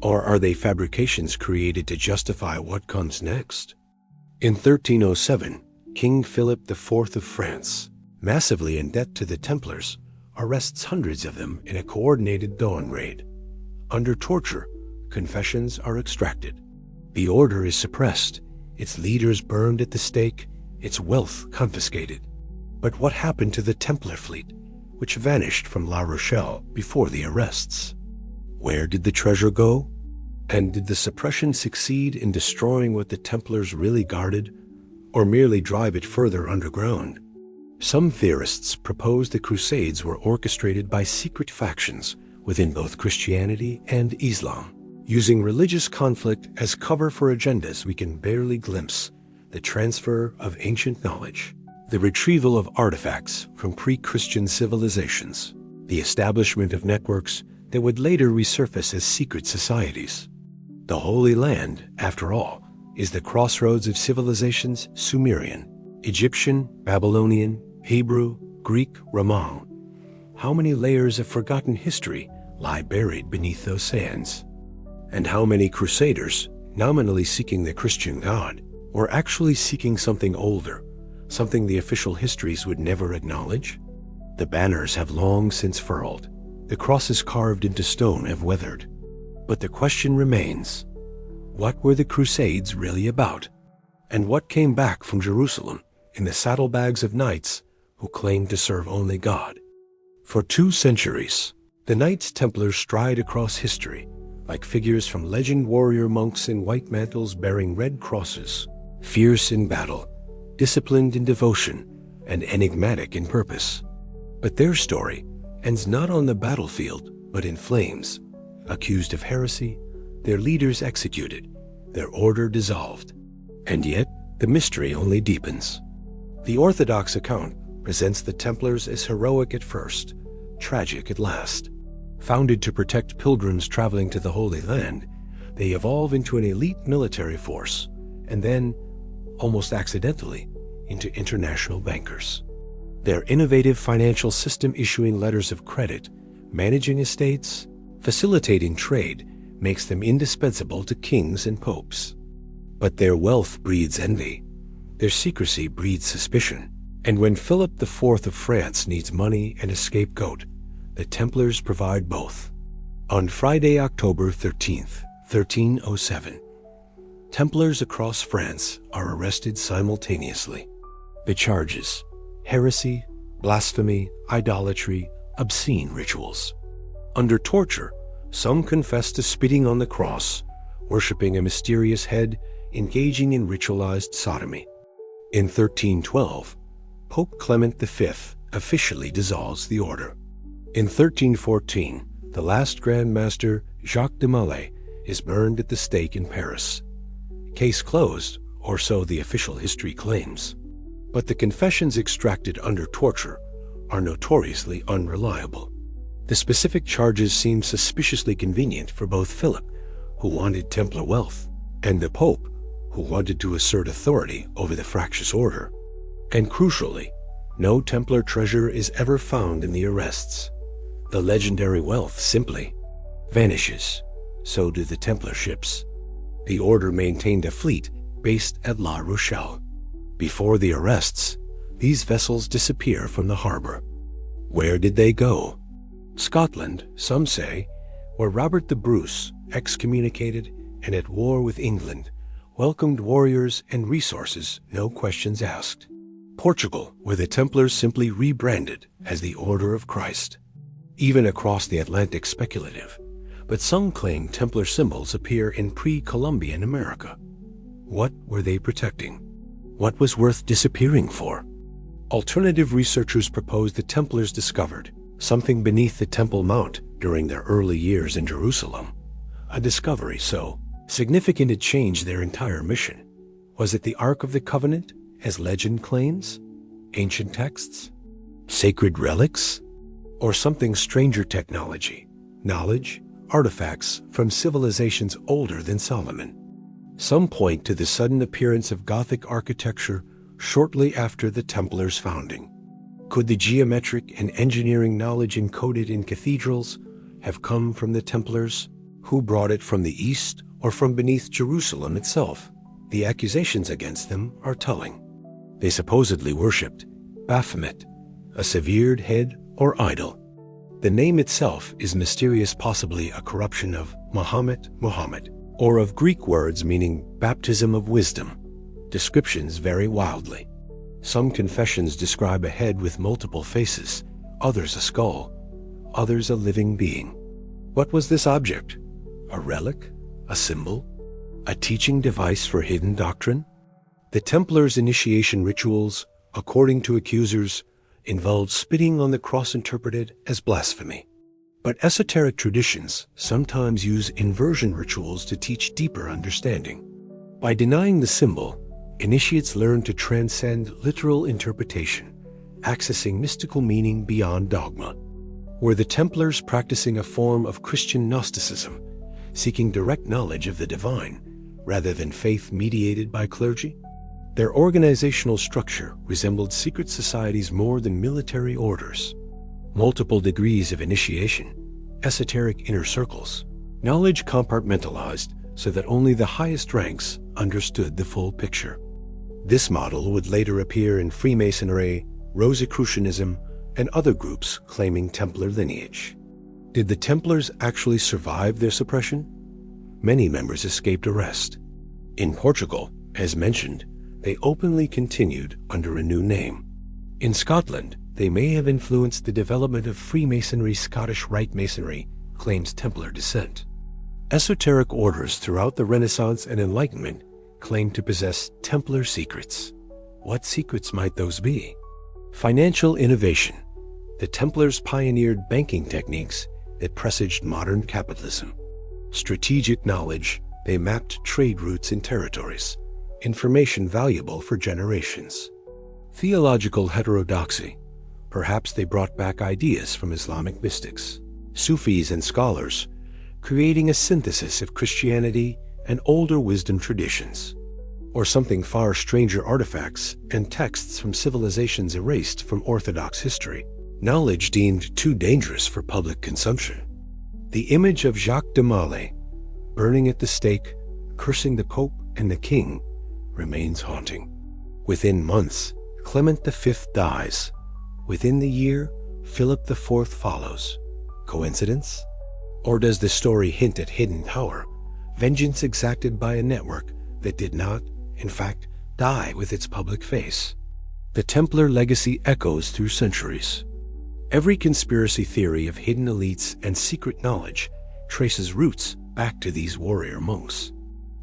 Or are they fabrications created to justify what comes next? In 1307, King Philip IV of France, massively in debt to the Templars, arrests hundreds of them in a coordinated dawn raid. Under torture, confessions are extracted. The order is suppressed, its leaders burned at the stake, its wealth confiscated. But what happened to the Templar fleet, which vanished from La Rochelle before the arrests? Where did the treasure go? And did the suppression succeed in destroying what the Templars really guarded, or merely drive it further underground? Some theorists propose the Crusades were orchestrated by secret factions within both Christianity and Islam, using religious conflict as cover for agendas we can barely glimpse: the transfer of ancient knowledge, the retrieval of artifacts from pre-Christian civilizations, the establishment of networks that would later resurface as secret societies. The Holy Land, after all, is the crossroads of civilizations: Sumerian, Egyptian, Babylonian, Hebrew, Greek, Roman. How many layers of forgotten history lie buried beneath those sands? And how many crusaders, nominally seeking the Christian God, were actually seeking something older, something the official histories would never acknowledge? The banners have long since furled. The crosses carved into stone have weathered. But the question remains: what were the Crusades really about? and what came back from Jerusalem in the saddlebags of knights who claimed to serve only God. For 2 centuries, the Knights Templars stride across history like figures from legend warrior monks in white mantles bearing red crosses, fierce in battle, disciplined in devotion, and enigmatic in purpose. But their story ends not on the battlefield, but in flames. Accused of heresy, their leaders executed, their order dissolved. And yet, the mystery only deepens. The Orthodox account presents the Templars as heroic at first, tragic at last. Founded to protect pilgrims traveling to the Holy Land, they evolve into an elite military force, and then, almost accidentally, into international bankers. Their innovative financial system issuing letters of credit, managing estates, facilitating trade, makes them indispensable to kings and popes. But their wealth breeds envy. Their secrecy breeds suspicion. And when Philip IV of France needs money and a scapegoat, the Templars provide both. On Friday, October 13th, 1307, Templars across France are arrested simultaneously. The charges: heresy, blasphemy, idolatry, obscene rituals. Under torture, some confess to spitting on the cross, worshipping a mysterious head, engaging in ritualized sodomy. In 1312, Pope Clement V officially dissolves the order. In 1314, the last Grand Master, Jacques de Molay, is burned at the stake in Paris. Case closed, or so the official history claims. But the confessions extracted under torture are notoriously unreliable. The specific charges seem suspiciously convenient for both Philip, who wanted Templar wealth, and the Pope, who wanted to assert authority over the fractious order. And crucially, no Templar treasure is ever found in the arrests. The legendary wealth simply vanishes. So do the Templar ships. The order maintained a fleet based at La Rochelle. Before the arrests, these vessels disappear from the harbor. Where did they go? Scotland, some say, where Robert the Bruce, excommunicated and at war with England, welcomed warriors and resources, no questions asked. Portugal, where the Templars simply rebranded as the Order of Christ. Even across the Atlantic speculative, but some claim Templar symbols appear in pre-Columbian America. What were they protecting? What was worth disappearing for? Alternative researchers propose the Templars discovered something beneath the Temple Mount during their early years in Jerusalem. A discovery so significant it changed their entire mission. Was it the Ark of the Covenant, as legend claims? Ancient texts? Sacred relics? Or something stranger technology, knowledge, artifacts from civilizations older than Solomon? Some point to the sudden appearance of Gothic architecture shortly after the Templars' founding. Could the geometric and engineering knowledge encoded in cathedrals have come from the Templars? Who brought it from the east or from beneath Jerusalem itself? The accusations against them are telling. They supposedly worshipped Baphomet, a severed head or idol. The name itself is mysterious, possibly a corruption of Muhammad, or of Greek words meaning baptism of wisdom. Descriptions vary wildly. Some confessions describe a head with multiple faces, others a skull, others a living being. What was this object? A relic? A symbol? A teaching device for hidden doctrine? The Templars' initiation rituals, according to accusers, involved spitting on the cross interpreted as blasphemy. But esoteric traditions sometimes use inversion rituals to teach deeper understanding. By denying the symbol, initiates learn to transcend literal interpretation, accessing mystical meaning beyond dogma. Were the Templars practicing a form of Christian Gnosticism, seeking direct knowledge of the divine, rather than faith mediated by clergy? Their organizational structure resembled secret societies more than military orders. Multiple degrees of initiation, esoteric inner circles, knowledge compartmentalized so that only the highest ranks understood the full picture. This model would later appear in Freemasonry, Rosicrucianism, and other groups claiming Templar lineage. Did the Templars actually survive their suppression? Many members escaped arrest. In Portugal, as mentioned, they openly continued under a new name. In Scotland, they may have influenced the development of Freemasonry. Scottish Rite Masonry claims Templar descent. Esoteric orders throughout the Renaissance and Enlightenment claimed to possess Templar secrets. What secrets might those be? Financial innovation. The Templars pioneered banking techniques that presaged modern capitalism. Strategic knowledge. They mapped trade routes and territories, information valuable for generations. Theological heterodoxy. Perhaps they brought back ideas from Islamic mystics, Sufis and scholars, creating a synthesis of Christianity and older wisdom traditions. Or something far stranger, artifacts and texts from civilizations erased from orthodox history, knowledge deemed too dangerous for public consumption. The image of Jacques de Molay, burning at the stake, cursing the Pope and the King, remains haunting. Within months, Clement V dies. Within the year, Philip IV follows. Coincidence? Or does the story hint at hidden power, vengeance exacted by a network that did not, in fact, die with its public face? The Templar legacy echoes through centuries. Every conspiracy theory of hidden elites and secret knowledge traces roots back to these warrior monks.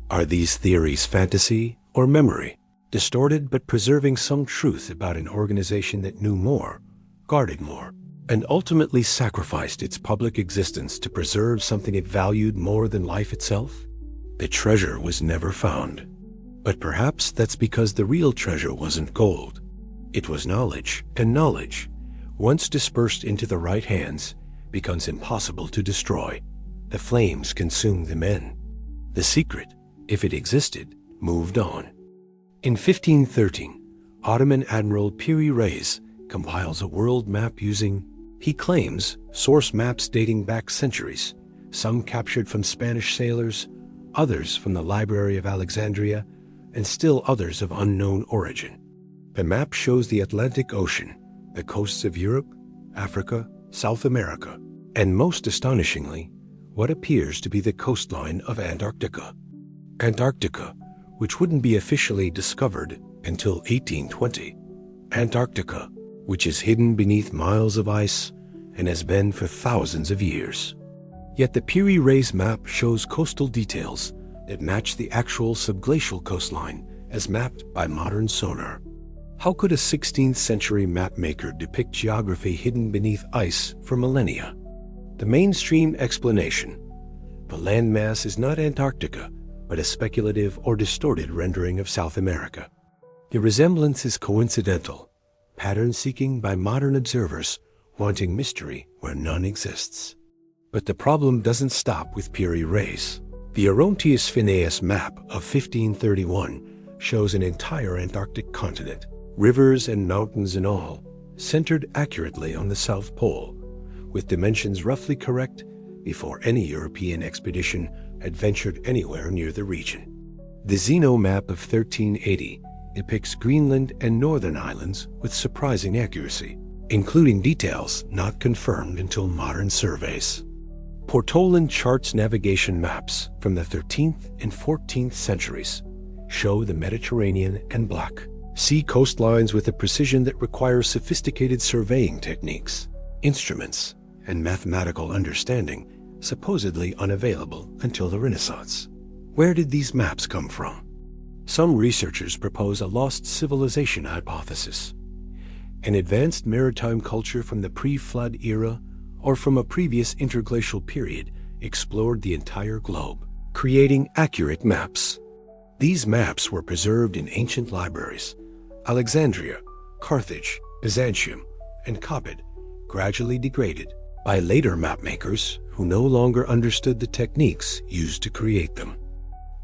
Are these theories fantasy or memory, distorted but preserving some truth about an organization that knew more, guarded more, and ultimately sacrificed its public existence to preserve something it valued more than life itself? The treasure was never found. But perhaps that's because the real treasure wasn't gold. It was knowledge, and knowledge, once dispersed into the right hands, becomes impossible to destroy. The flames consume the men. The secret, if it existed, moved on. In 1513, Ottoman Admiral Piri Reis compiles a world map using, he claims, source maps dating back centuries, some captured from Spanish sailors, others from the Library of Alexandria, and still others of unknown origin. The map shows the Atlantic Ocean, the coasts of Europe, Africa, South America, and most astonishingly, what appears to be the coastline of Antarctica. Antarctica, which wouldn't be officially discovered until 1820. Antarctica, which is hidden beneath miles of ice and has been for thousands of years. Yet the Piri Reis map shows coastal details that match the actual subglacial coastline as mapped by modern sonar. How could a 16th century mapmaker depict geography hidden beneath ice for millennia? The mainstream explanation: the landmass is not Antarctica, but a speculative or distorted rendering of South America. The resemblance is coincidental, pattern-seeking by modern observers wanting mystery where none exists. But the problem doesn't stop with Piri Reis. The Orontius Phineas map of 1531 shows an entire Antarctic continent, rivers and mountains and all, centered accurately on the South Pole, with dimensions roughly correct before any European expedition had ventured anywhere near the region. The Zeno map of 1380 depicts Greenland and northern islands with surprising accuracy, including details not confirmed until modern surveys. Portolan charts navigation maps from the 13th and 14th centuries show the Mediterranean and Black Sea coastlines with a precision that requires sophisticated surveying techniques, instruments, and mathematical understanding supposedly unavailable until the Renaissance. Where did these maps come from? Some researchers propose a lost civilization hypothesis, an advanced maritime culture from the pre-flood era or from a previous interglacial period explored the entire globe, creating accurate maps. These maps were preserved in ancient libraries. Alexandria, Carthage, Byzantium, and Kabul gradually degraded by later mapmakers who no longer understood the techniques used to create them.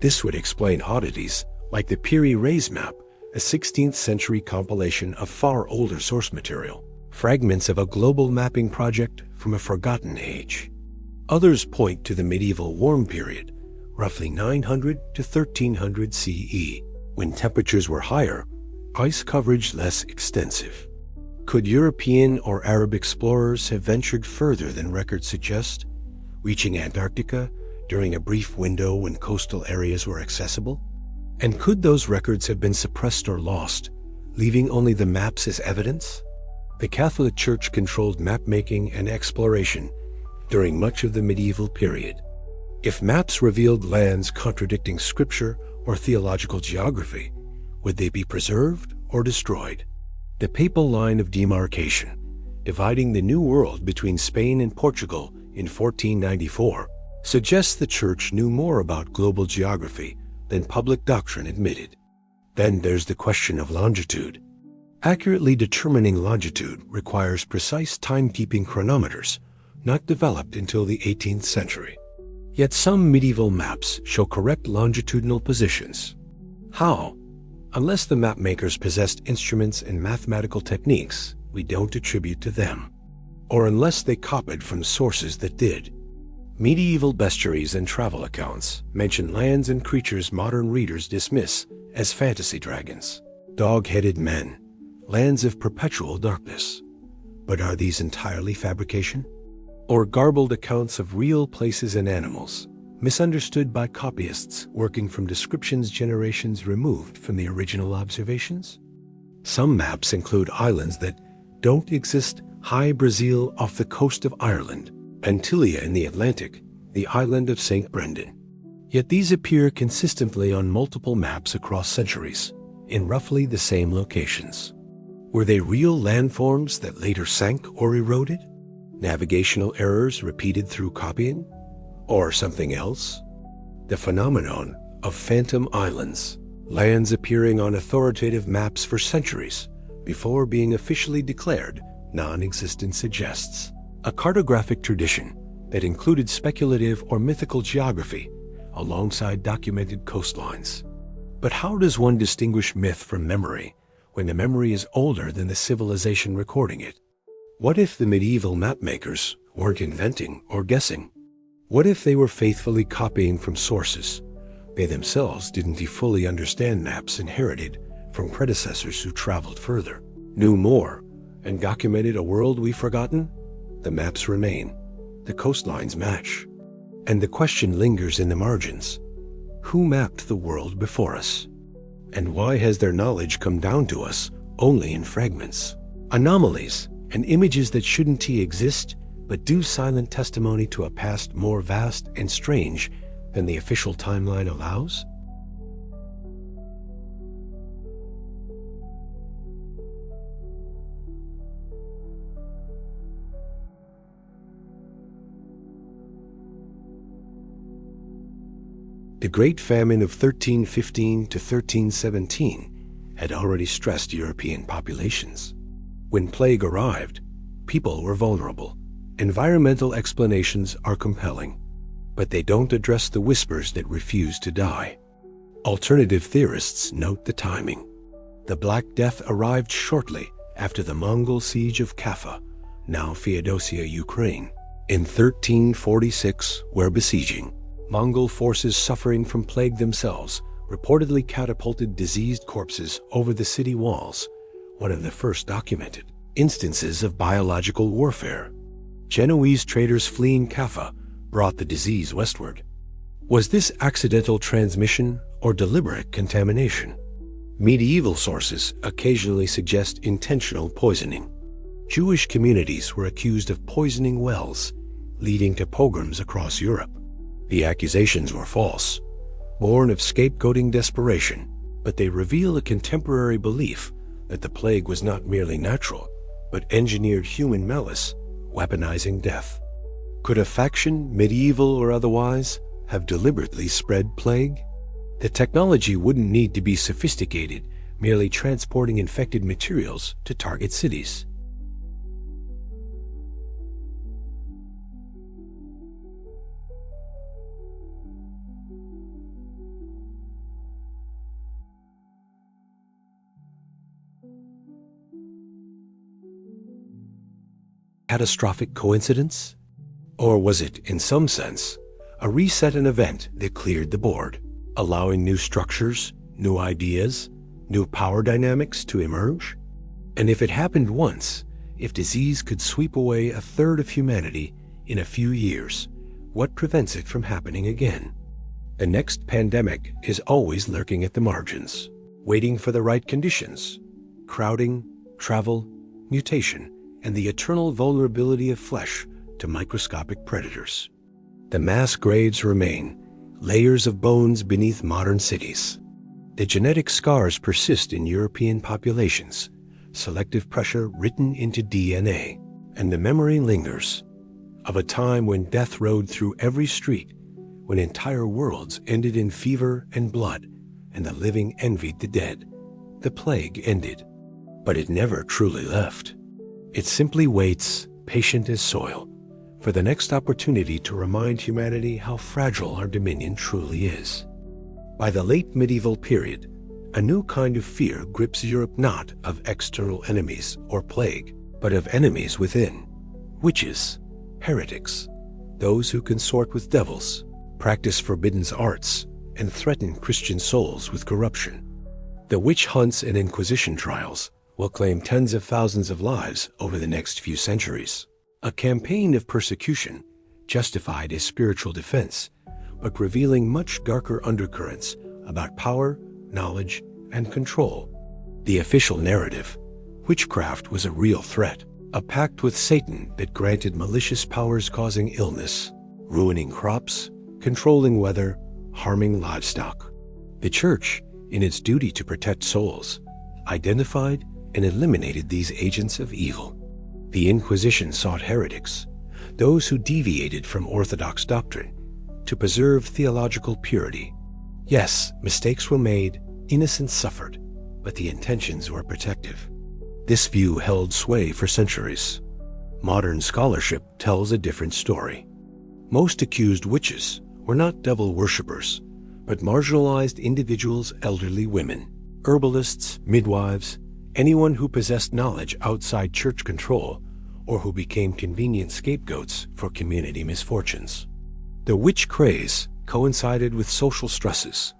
This would explain oddities like the Piri Reis map, a 16th century compilation of far older source material, fragments of a global mapping project from a forgotten age. Others point to the medieval warm period, roughly 900 to 1300 CE, when temperatures were higher, ice coverage less extensive. Could European or Arab explorers have ventured further than records suggest, reaching Antarctica during a brief window when coastal areas were accessible? And could those records have been suppressed or lost, leaving only the maps as evidence? The Catholic Church controlled map-making and exploration during much of the medieval period. If maps revealed lands contradicting scripture or theological geography, would they be preserved or destroyed? The papal line of demarcation, dividing the New World between Spain and Portugal in 1494, suggests the Church knew more about global geography than public doctrine admitted. Then there's the question of longitude. Accurately determining longitude requires precise timekeeping chronometers, not developed until the 18th century. Yet some medieval maps show correct longitudinal positions. How? Unless the mapmakers possessed instruments and mathematical techniques we don't attribute to them, or unless they copied from sources that did. Medieval bestiaries and travel accounts mention lands and creatures modern readers dismiss as fantasy dragons, dog-headed men, lands of perpetual darkness. But are these entirely fabrication? Or garbled accounts of real places and animals, misunderstood by copyists working from descriptions generations removed from the original observations? Some maps include islands that don't exist: High Brazil off the coast of Ireland, Antillia in the Atlantic, the island of St. Brendan. Yet these appear consistently on multiple maps across centuries, in roughly the same locations. Were they real landforms that later sank or eroded? Navigational errors repeated through copying? Or something else? The phenomenon of phantom islands, lands appearing on authoritative maps for centuries before being officially declared non-existent, suggests a cartographic tradition that included speculative or mythical geography alongside documented coastlines. But how does one distinguish myth from memory when the memory is older than the civilization recording it? What if the medieval mapmakers weren't inventing or guessing? What if they were faithfully copying from sources they themselves didn't fully understand? Maps inherited from predecessors who traveled further, knew more, and documented a world we've forgotten? The maps remain, the coastlines match, and the question lingers in the margins: who mapped the world before us? And why has their knowledge come down to us only in fragments, anomalies, and images that shouldn't exist but do silent testimony to a past more vast and strange than the official timeline allows? The Great Famine of 1315 to 1317 had already stressed European populations. When plague arrived, people were vulnerable. Environmental explanations are compelling, but they don't address the whispers that refuse to die. Alternative theorists note the timing. The Black Death arrived shortly after the Mongol siege of Kaffa, now Feodosia, Ukraine. In 1346, where besieging, Mongol forces suffering from plague themselves reportedly catapulted diseased corpses over the city walls, one of the first documented instances of biological warfare. Genoese traders fleeing Kaffa brought the disease westward. Was this accidental transmission or deliberate contamination? Medieval sources occasionally suggest intentional poisoning. Jewish communities were accused of poisoning wells, leading to pogroms across Europe. The accusations were false, born of scapegoating desperation, but they reveal a contemporary belief that the plague was not merely natural, but engineered human malice, weaponizing death. Could a faction, medieval or otherwise, have deliberately spread plague? The technology wouldn't need to be sophisticated, merely transporting infected materials to target cities. Catastrophic coincidence? Or was it, in some sense, a reset, an event that cleared the board, allowing new structures, new ideas, new power dynamics to emerge? And if it happened once, if disease could sweep away a third of humanity in a few years, what prevents it from happening again? The next pandemic is always lurking at the margins, waiting for the right conditions: crowding, travel, mutation, and the eternal vulnerability of flesh to microscopic predators. The mass graves remain, layers of bones beneath modern cities. The genetic scars persist in European populations, selective pressure written into DNA, and the memory lingers of a time when death rode through every street, when entire worlds ended in fever and blood, and the living envied the dead. The plague ended, but it never truly left. It simply waits, patient as soil, for the next opportunity to remind humanity how fragile our dominion truly is. By the late medieval period, a new kind of fear grips Europe, not of external enemies or plague, but of enemies within: witches, heretics, those who consort with devils, practice forbidden arts, and threaten Christian souls with corruption. The witch hunts and Inquisition trials will claim tens of thousands of lives over the next few centuries. A campaign of persecution justified as spiritual defense, but revealing much darker undercurrents about power, knowledge, and control. The official narrative: witchcraft was a real threat, a pact with Satan that granted malicious powers causing illness, ruining crops, controlling weather, harming livestock. The Church, in its duty to protect souls, identified and eliminated these agents of evil. The Inquisition sought heretics, those who deviated from orthodox doctrine, to preserve theological purity. Yes, mistakes were made, innocents suffered, but the intentions were protective. This view held sway for centuries. Modern scholarship tells a different story. Most accused witches were not devil worshippers, but marginalized individuals, elderly women, herbalists, midwives, anyone who possessed knowledge outside church control or who became convenient scapegoats for community misfortunes. The witch craze coincided with social stresses: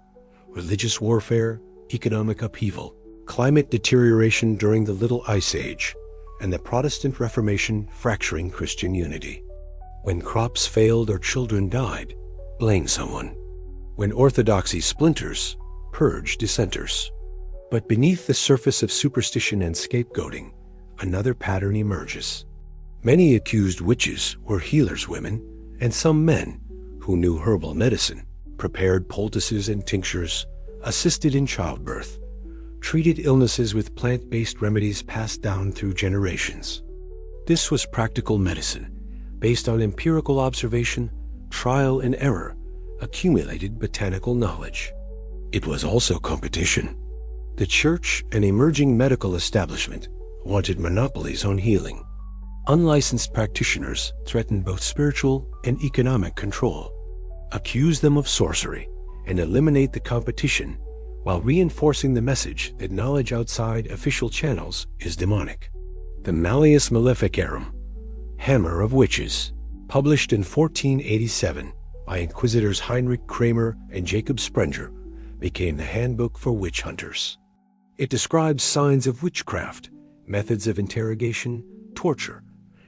religious warfare, economic upheaval, climate deterioration during the Little Ice Age, and the Protestant Reformation fracturing Christian unity. When crops failed or children died, blame someone. When orthodoxy splinters, purge dissenters. But beneath the surface of superstition and scapegoating, another pattern emerges. Many accused witches were healers women, and some men who knew herbal medicine, prepared poultices and tinctures, assisted in childbirth, treated illnesses with plant-based remedies passed down through generations. This was practical medicine, based on empirical observation, trial and error, accumulated botanical knowledge. It was also competition. The Church and emerging medical establishment wanted monopolies on healing. Unlicensed practitioners threatened both spiritual and economic control, accuse them of sorcery, and eliminate the competition while reinforcing the message that knowledge outside official channels is demonic. The Malleus Maleficarum, Hammer of Witches, published in 1487 by Inquisitors Heinrich Kramer and Jacob Sprenger, became the handbook for witch hunters. It describes signs of witchcraft, methods of interrogation, torture,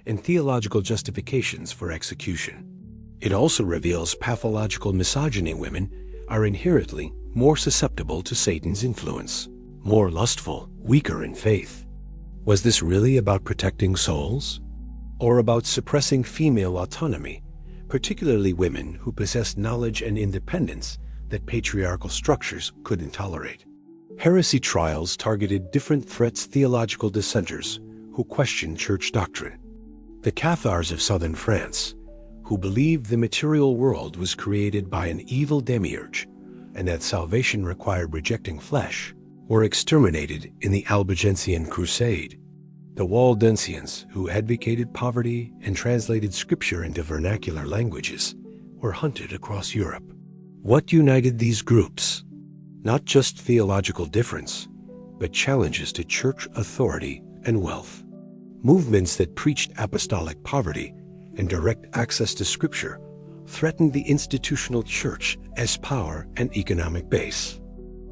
and theological justifications for execution. It also reveals pathological misogyny. Women are inherently more susceptible to Satan's influence, more lustful, weaker in faith. Was this really about protecting souls? Or about suppressing female autonomy, particularly women who possessed knowledge and independence that patriarchal structures couldn't tolerate? Heresy trials targeted different threats: theological dissenters who questioned church doctrine, the Cathars of southern France, who believed the material world was created by an evil demiurge and that salvation required rejecting flesh, were exterminated in the Albigensian Crusade. The Waldensians, who advocated poverty and translated scripture into vernacular languages, were hunted across Europe. What united these groups? Not just theological difference, but challenges to church authority and wealth. Movements that preached apostolic poverty and direct access to scripture threatened the institutional church as power and economic base.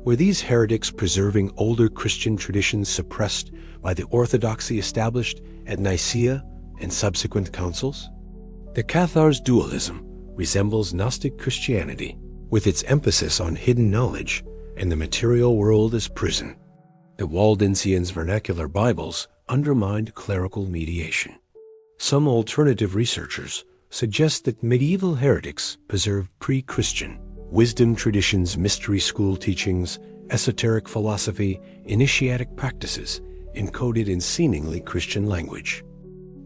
Were these heretics preserving older Christian traditions suppressed by the orthodoxy established at Nicaea and subsequent councils? The Cathars' dualism resembles Gnostic Christianity, with its emphasis on hidden knowledge and the material world as prison. The Waldensians' vernacular Bibles undermined clerical mediation. Some alternative researchers suggest that medieval heretics preserved pre-Christian wisdom traditions, mystery school teachings, esoteric philosophy, initiatic practices, encoded in seemingly Christian language.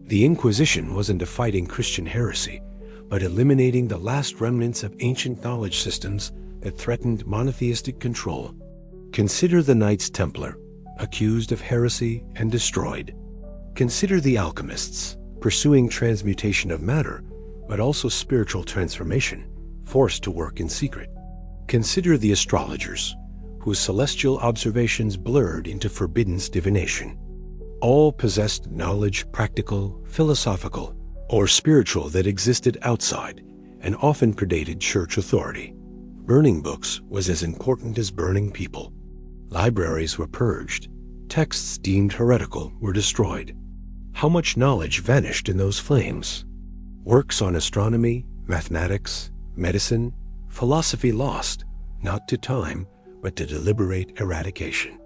The Inquisition wasn't a fighting Christian heresy, but eliminating the last remnants of ancient knowledge systems that threatened monotheistic control. Consider the Knights Templar, accused of heresy and destroyed. Consider the alchemists, pursuing transmutation of matter, but also spiritual transformation, forced to work in secret. Consider the astrologers, whose celestial observations blurred into forbidden divination. All possessed knowledge, practical, philosophical, or spiritual, that existed outside and often predated church authority. Burning books was as important as burning people. Libraries were purged. Texts deemed heretical were destroyed. How much knowledge vanished in those flames? Works on astronomy, mathematics, medicine, philosophy lost, not to time, but to deliberate eradication.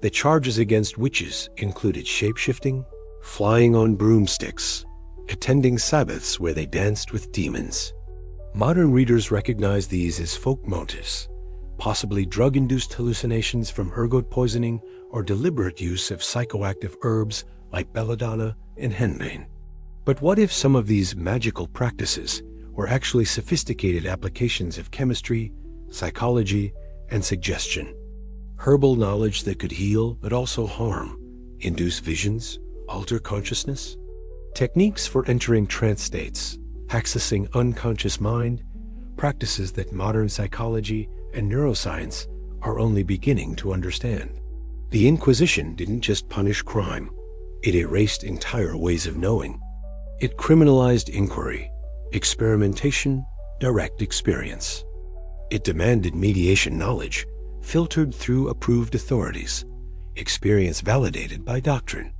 The charges against witches included shape-shifting, flying on broomsticks, attending Sabbaths where they danced with demons. Modern readers recognize these as folk motifs, possibly drug-induced hallucinations from ergot poisoning or deliberate use of psychoactive herbs like belladonna and henbane. But what if some of these magical practices were actually sophisticated applications of chemistry, psychology, and suggestion? Herbal knowledge that could heal but also harm, induce visions, alter consciousness? Techniques for entering trance states, accessing unconscious mind, practices that modern psychology and neuroscience are only beginning to understand. The Inquisition didn't just punish crime, it erased entire ways of knowing. It criminalized inquiry, experimentation, direct experience. It demanded mediation knowledge, filtered through approved authorities, experience validated by doctrine.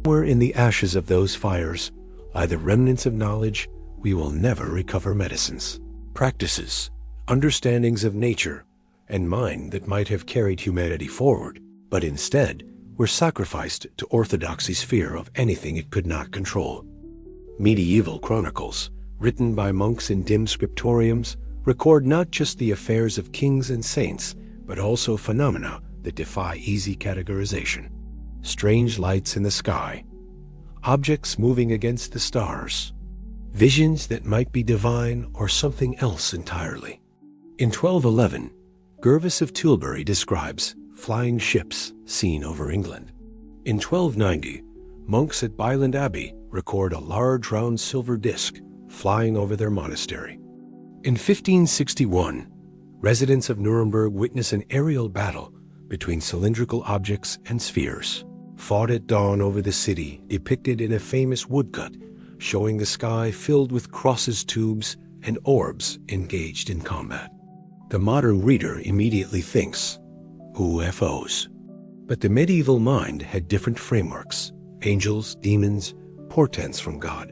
Somewhere in the ashes of those fires lie the remnants of knowledge we will never recover: medicines, practices, understandings of nature and mind that might have carried humanity forward, but instead were sacrificed to orthodoxy's fear of anything it could not control. Medieval chronicles, written by monks in dim scriptoriums, record not just the affairs of kings and saints, but also phenomena that defy easy categorization. Strange lights in the sky, objects moving against the stars, visions that might be divine or something else entirely. In 1211, Gervas of Tilbury describes flying ships seen over England. In 1290, monks at Byland Abbey record a large round silver disc flying over their monastery. In 1561, residents of Nuremberg witness an aerial battle between cylindrical objects and spheres, fought at dawn over the city, depicted in a famous woodcut showing the sky filled with crosses, tubes, and orbs engaged in combat. The modern reader immediately thinks, UFOs. But the medieval mind had different frameworks: angels, demons, portents from God,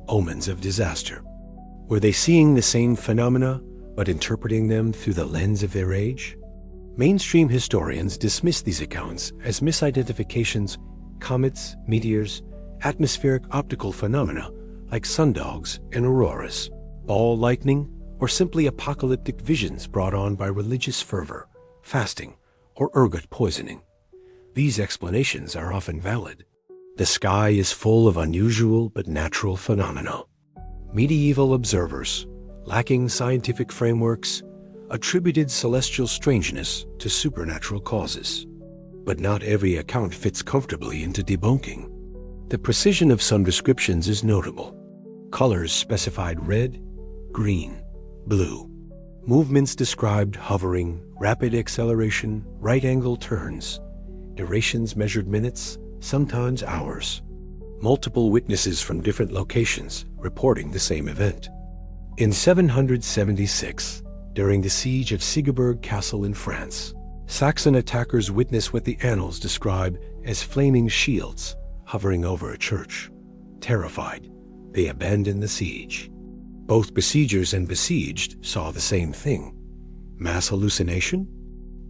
omens of disaster. Were they seeing the same phenomena, but interpreting them through the lens of their age? Mainstream historians dismiss these accounts as misidentifications: comets, meteors, atmospheric optical phenomena like sundogs and auroras, ball lightning, or simply apocalyptic visions brought on by religious fervor, fasting, or ergot poisoning. These explanations are often valid. The sky is full of unusual but natural phenomena. Medieval observers, lacking scientific frameworks, attributed celestial strangeness to supernatural causes. But not every account fits comfortably into debunking. The precision of some descriptions is notable. Colors specified red, green, blue. Movements described hovering, rapid acceleration, right-angle turns. Durations measured minutes, sometimes hours. Multiple witnesses from different locations reporting the same event. In 776, during the siege of Sigeberg Castle in France, Saxon attackers witnessed what the annals describe as flaming shields hovering over a church. Terrified, they abandoned the siege. Both besiegers and besieged saw the same thing. Mass hallucination?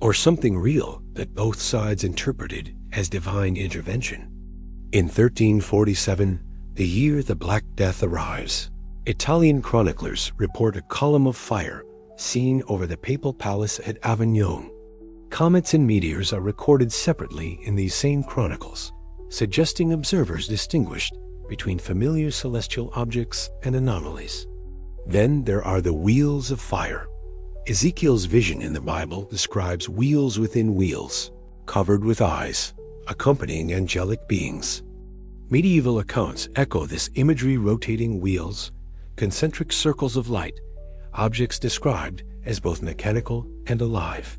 Or something real that both sides interpreted as divine intervention? In 1347, the year the Black Death arrives, Italian chroniclers report a column of fire seen over the papal palace at Avignon. Comets and meteors are recorded separately in these same chronicles, suggesting observers distinguished between familiar celestial objects and anomalies. Then there are the wheels of fire. Ezekiel's vision in the Bible describes wheels within wheels, covered with eyes, accompanying angelic beings. Medieval accounts echo this imagery: rotating wheels, concentric circles of light, objects described as both mechanical and alive.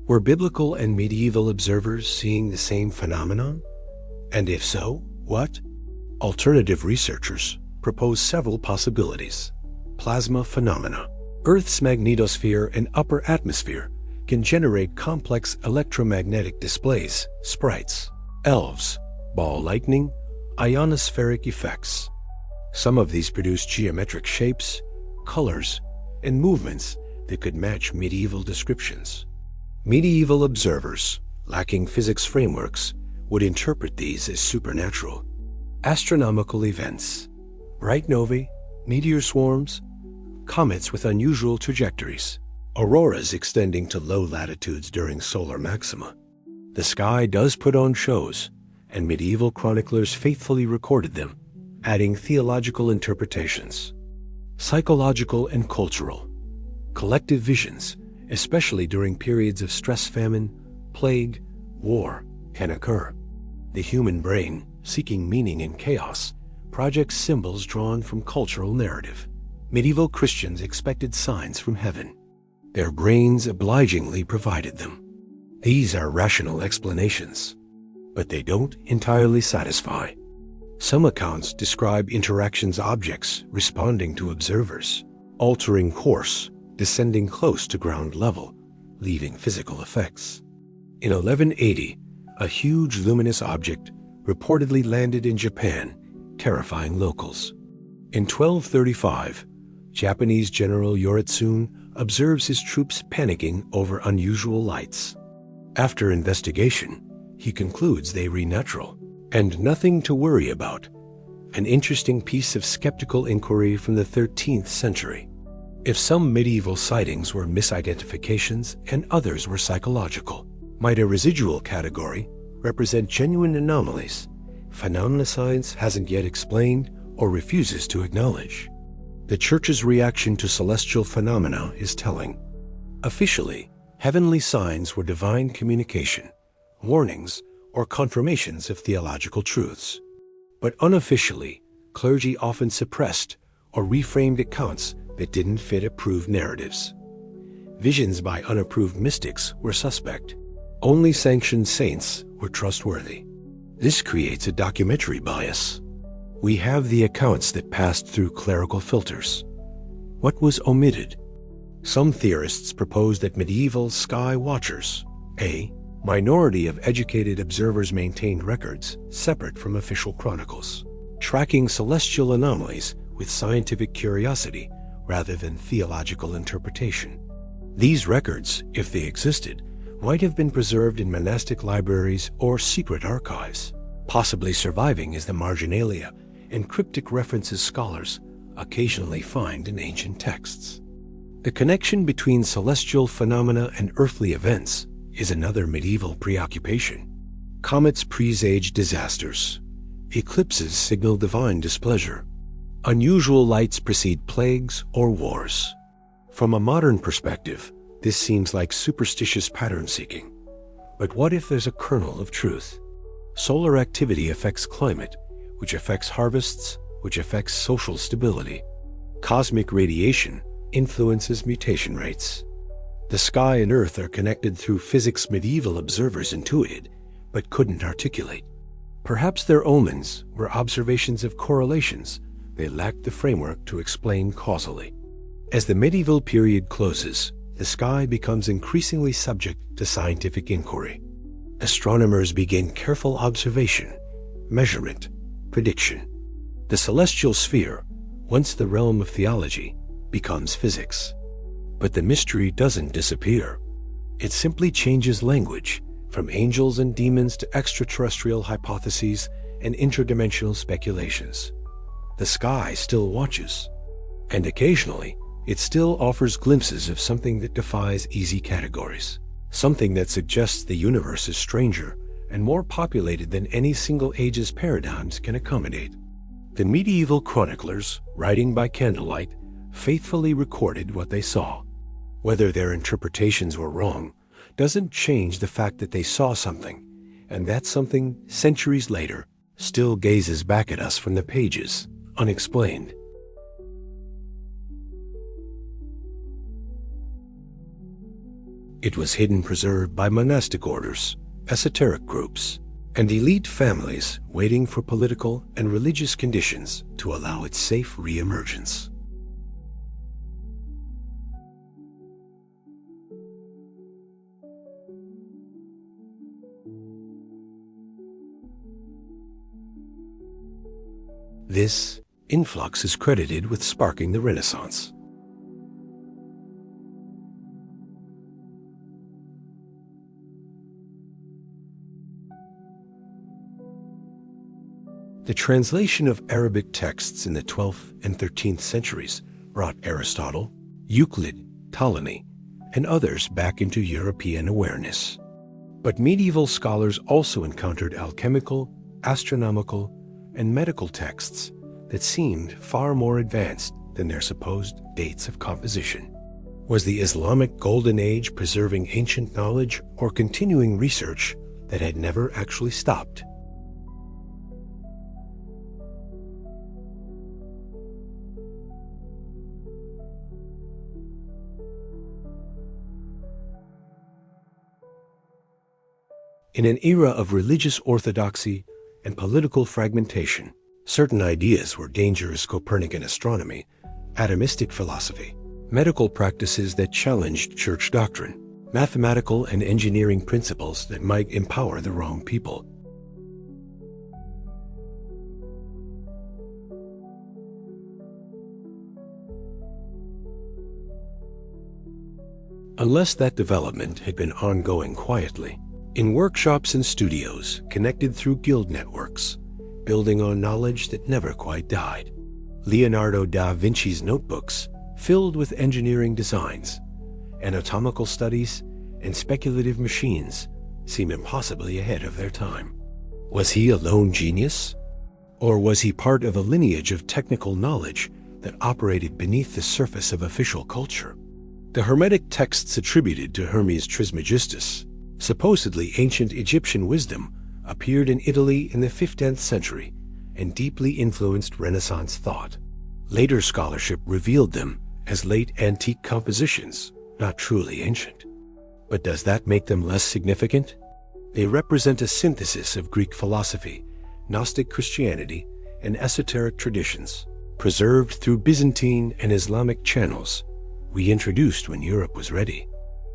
Were biblical and medieval observers seeing the same phenomenon? And if so, what? Alternative researchers propose several possibilities. Plasma phenomena. Earth's magnetosphere and upper atmosphere can generate complex electromagnetic displays, sprites, elves, ball lightning, ionospheric effects. Some of these produce geometric shapes, colors, and movements that could match medieval descriptions. Medieval observers, lacking physics frameworks, would interpret these as supernatural. Astronomical events. Bright novae, meteor swarms, comets with unusual trajectories, auroras extending to low latitudes during solar maxima. The sky does put on shows, and medieval chroniclers faithfully recorded them, adding theological interpretations. Psychological and cultural. Collective visions, especially during periods of stress, famine, plague, war, can occur. The human brain, seeking meaning in chaos, projects symbols drawn from cultural narrative. Medieval Christians expected signs from heaven. Their brains obligingly provided them. These are rational explanations, but they don't entirely satisfy. Some accounts describe interactions, objects responding to observers, altering course, descending close to ground level, leaving physical effects. In 1180, a huge luminous object reportedly landed in Japan, terrifying locals. In 1235, Japanese General Yoritsune observes his troops panicking over unusual lights. After investigation, he concludes they were natural and nothing to worry about. An interesting piece of skeptical inquiry from the 13th century. If some medieval sightings were misidentifications and others were psychological, might a residual category represent genuine anomalies phenomena science hasn't yet explained or refuses to acknowledge? The Church's reaction to celestial phenomena is telling. Officially, heavenly signs were divine communication, warnings, or confirmations of theological truths. But unofficially, clergy often suppressed or reframed accounts that didn't fit approved narratives. Visions by unapproved mystics were suspect. Only sanctioned saints were trustworthy. This creates a documentary bias. We have the accounts that passed through clerical filters. What was omitted? Some theorists propose that medieval sky watchers, a minority of educated observers, maintained records separate from official chronicles, tracking celestial anomalies with scientific curiosity rather than theological interpretation. These records, if they existed, might have been preserved in monastic libraries or secret archives, possibly surviving as the marginalia and cryptic references scholars occasionally find in ancient texts. The connection between celestial phenomena and earthly events is another medieval preoccupation. Comets presage disasters. Eclipses signal divine displeasure. Unusual lights precede plagues or wars. From a modern perspective, this seems like superstitious pattern seeking. But what if there's a kernel of truth? Solar activity affects climate, which affects harvests, which affects social stability. Cosmic radiation influences mutation rates. The sky and earth are connected through physics medieval observers intuited, but couldn't articulate. Perhaps their omens were observations of correlations they lacked the framework to explain causally. As the medieval period closes, the sky becomes increasingly subject to scientific inquiry. Astronomers begin careful observation, measurement, prediction. The celestial sphere, Once the realm of theology becomes physics. But the mystery doesn't disappear. It simply changes language from angels and demons to extraterrestrial hypotheses and interdimensional speculations. The sky still watches, and occasionally it still offers glimpses of something that defies easy categories, something that suggests the universe is stranger and more populated than any single age's paradigms can accommodate. The medieval chroniclers, writing by candlelight, faithfully recorded what they saw. Whether their interpretations were wrong doesn't change the fact that they saw something, and that something, centuries later, still gazes back at us from the pages, unexplained. It was hidden preserved by monastic orders, esoteric groups, and elite families waiting for political and religious conditions to allow its safe re-emergence. This influx is credited with sparking the Renaissance. The translation of Arabic texts in the 12th and 13th centuries brought Aristotle, Euclid, Ptolemy, and others back into European awareness. But medieval scholars also encountered alchemical, astronomical, and medical texts that seemed far more advanced than their supposed dates of composition. Was the Islamic Golden Age preserving ancient knowledge or continuing research that had never actually stopped? In an era of religious orthodoxy and political fragmentation, certain ideas were dangerous: Copernican astronomy, atomistic philosophy, medical practices that challenged church doctrine, mathematical and engineering principles that might empower the wrong people. Unless that development had been ongoing quietly, in workshops and studios connected through guild networks, building on knowledge that never quite died. Leonardo da Vinci's notebooks, filled with engineering designs, anatomical studies, and speculative machines, seem impossibly ahead of their time. Was he a lone genius? Or was he part of a lineage of technical knowledge that operated beneath the surface of official culture? The Hermetic texts attributed to Hermes Trismegistus, supposedly ancient Egyptian wisdom, appeared in Italy in the 15th century and deeply influenced Renaissance thought. Later scholarship revealed them as late antique compositions, not truly ancient. But does that make them less significant? They represent a synthesis of Greek philosophy, Gnostic Christianity, and esoteric traditions, preserved through Byzantine and Islamic channels, reintroduced when Europe was ready.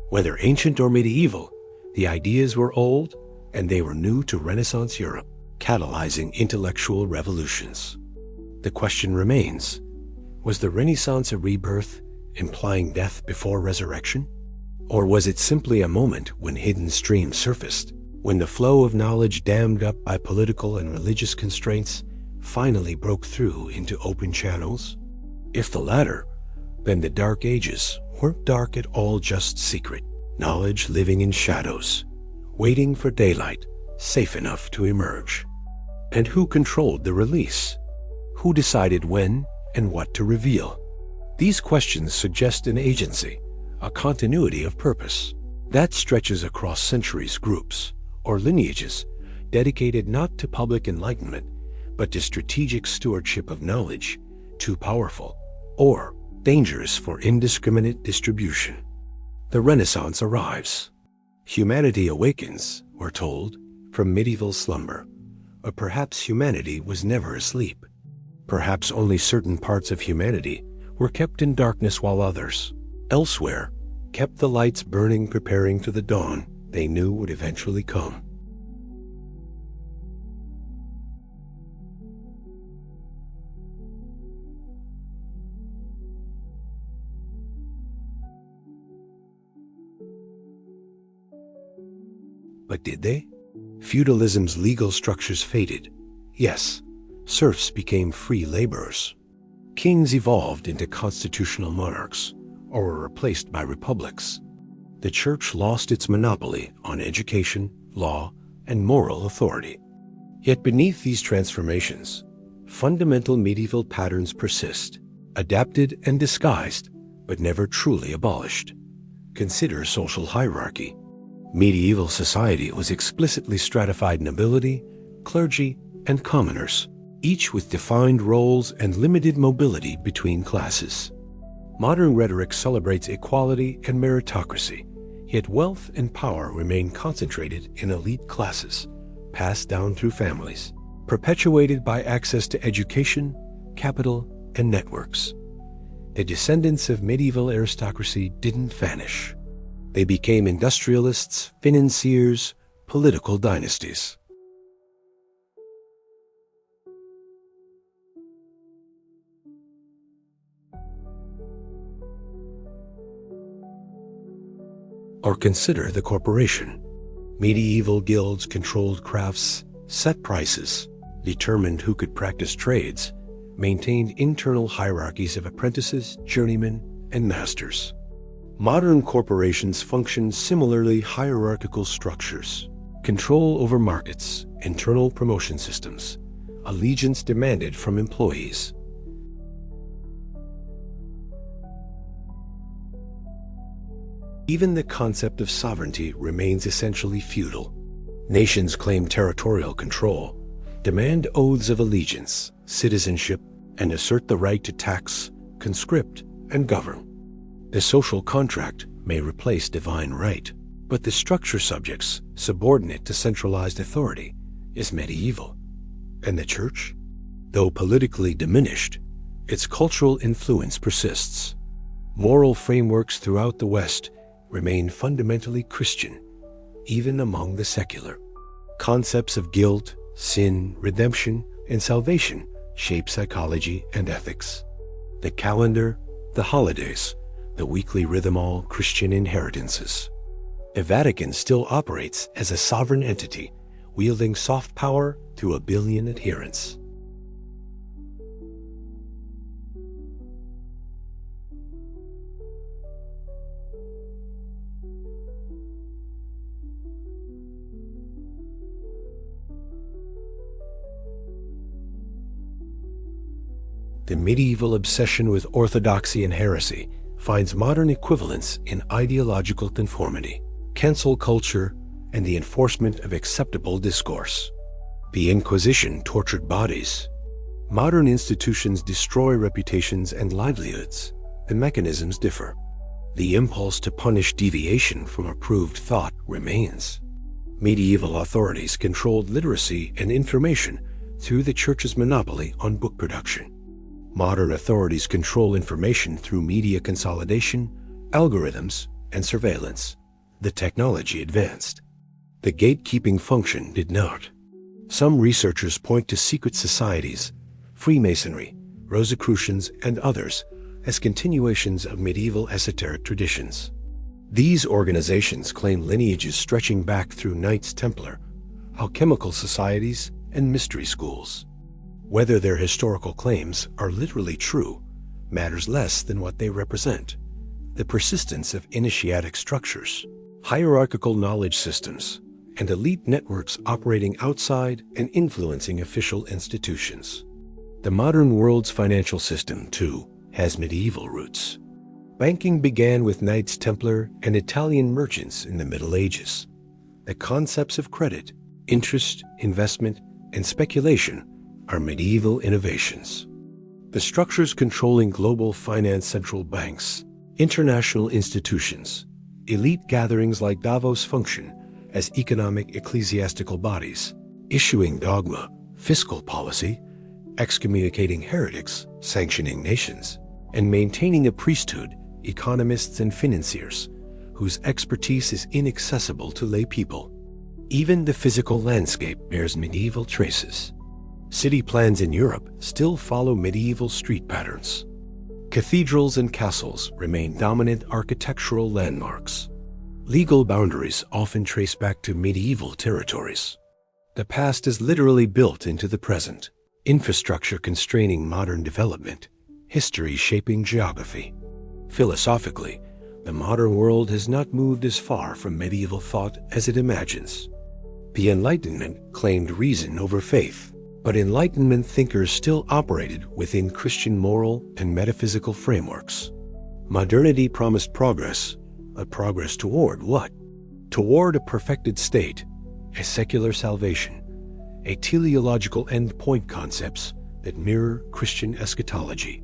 Whether ancient or medieval, the ideas were old, and they were new to Renaissance Europe, catalyzing intellectual revolutions. The question remains, was the Renaissance a rebirth, implying death before resurrection? Or was it simply a moment when hidden streams surfaced, when the flow of knowledge dammed up by political and religious constraints finally broke through into open channels? If the latter, then the Dark Ages weren't dark at all, just secret. Knowledge living in shadows, waiting for daylight, safe enough to emerge. And who controlled the release? Who decided when and what to reveal? These questions suggest an agency, a continuity of purpose, that stretches across centuries, groups, or lineages dedicated not to public enlightenment, but to strategic stewardship of knowledge, too powerful, or dangerous for indiscriminate distribution. The Renaissance arrives. Humanity awakens, we're told, from medieval slumber. But perhaps humanity was never asleep. Perhaps only certain parts of humanity were kept in darkness while others, elsewhere, kept the lights burning, preparing for the dawn they knew would eventually come. But did they? Feudalism's legal structures faded. Yes, serfs became free laborers. Kings evolved into constitutional monarchs or were replaced by republics. The church lost its monopoly on education, law, and moral authority. Yet beneath these transformations, fundamental medieval patterns persist, adapted and disguised, but never truly abolished. Consider social hierarchy. Medieval society was explicitly stratified nobility, clergy, and commoners, each with defined roles and limited mobility between classes. Modern rhetoric celebrates equality and meritocracy, yet wealth and power remain concentrated in elite classes, passed down through families, perpetuated by access to education, capital, and networks. The descendants of medieval aristocracy didn't vanish. They became industrialists, financiers, political dynasties. Or consider the corporation. Medieval guilds controlled crafts, set prices, determined who could practice trades, maintained internal hierarchies of apprentices, journeymen, and masters. Modern corporations function similarly hierarchical structures, control over markets, internal promotion systems, allegiance demanded from employees. Even the concept of sovereignty remains essentially feudal. Nations claim territorial control, demand oaths of allegiance, citizenship, and assert the right to tax, conscript, and govern. The social contract may replace divine right, but the structure subjects, subordinate to centralized authority, is medieval. And the Church? Though politically diminished, its cultural influence persists. Moral frameworks throughout the West remain fundamentally Christian, even among the secular. Concepts of guilt, sin, redemption, and salvation shape psychology and ethics. The calendar, the holidays, the weekly rhythm, all Christian inheritances. The Vatican still operates as a sovereign entity, wielding soft power through 1 billion adherents. The medieval obsession with orthodoxy and heresy finds modern equivalents in ideological conformity, cancel culture, and the enforcement of acceptable discourse. The Inquisition tortured bodies. Modern institutions destroy reputations and livelihoods. The mechanisms differ. The impulse to punish deviation from approved thought remains. Medieval authorities controlled literacy and information through the Church's monopoly on book production. Modern authorities control information through media consolidation, algorithms, and surveillance. The technology advanced. The gatekeeping function did not. Some researchers point to secret societies, Freemasonry, Rosicrucians, and others as continuations of medieval esoteric traditions. These organizations claim lineages stretching back through Knights Templar, alchemical societies, and mystery schools. Whether their historical claims are literally true matters less than what they represent. The persistence of initiatic structures, hierarchical knowledge systems, and elite networks operating outside and influencing official institutions. The modern world's financial system, too, has medieval roots. Banking began with Knights Templar and Italian merchants in the Middle Ages. The concepts of credit, interest, investment, and speculation are medieval innovations. The structures controlling global finance, central banks, international institutions, elite gatherings like Davos function as economic ecclesiastical bodies, issuing dogma, fiscal policy, excommunicating heretics, sanctioning nations, and maintaining a priesthood, economists and financiers, whose expertise is inaccessible to lay people. Even the physical landscape bears medieval traces. City plans in Europe still follow medieval street patterns. Cathedrals and castles remain dominant architectural landmarks. Legal boundaries often trace back to medieval territories. The past is literally built into the present, infrastructure constraining modern development, history shaping geography. Philosophically, the modern world has not moved as far from medieval thought as it imagines. The Enlightenment claimed reason over faith, but Enlightenment thinkers still operated within Christian moral and metaphysical frameworks. Modernity promised progress, but progress toward what? Toward a perfected state, a secular salvation, a teleological endpoint concepts that mirror Christian eschatology.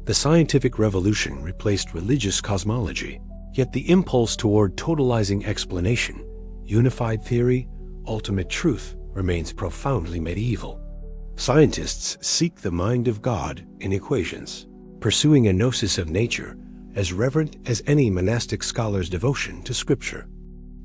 The scientific revolution replaced religious cosmology, yet the impulse toward totalizing explanation, unified theory, ultimate truth remains profoundly medieval. Scientists seek the mind of God in equations, pursuing a gnosis of nature as reverent as any monastic scholar's devotion to Scripture.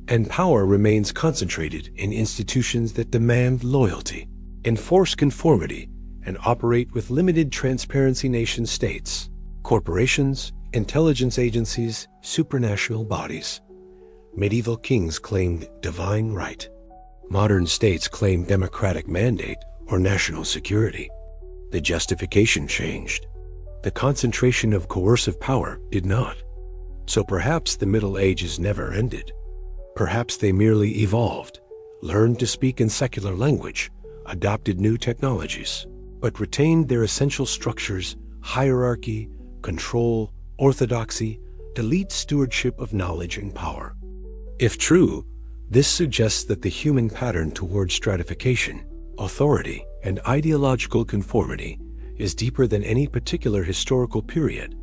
And power remains concentrated in institutions that demand loyalty, enforce conformity, and operate with limited transparency nation-states, corporations, intelligence agencies, supranational bodies. Medieval kings claimed divine right. Modern states claim democratic mandate or national security. The justification changed. The concentration of coercive power did not. So perhaps the Middle Ages never ended. Perhaps they merely evolved, learned to speak in secular language, adopted new technologies, but retained their essential structures: hierarchy, control, orthodoxy, elite stewardship of knowledge and power. If true, this suggests that the human pattern toward stratification, authority, and ideological conformity is deeper than any particular historical period,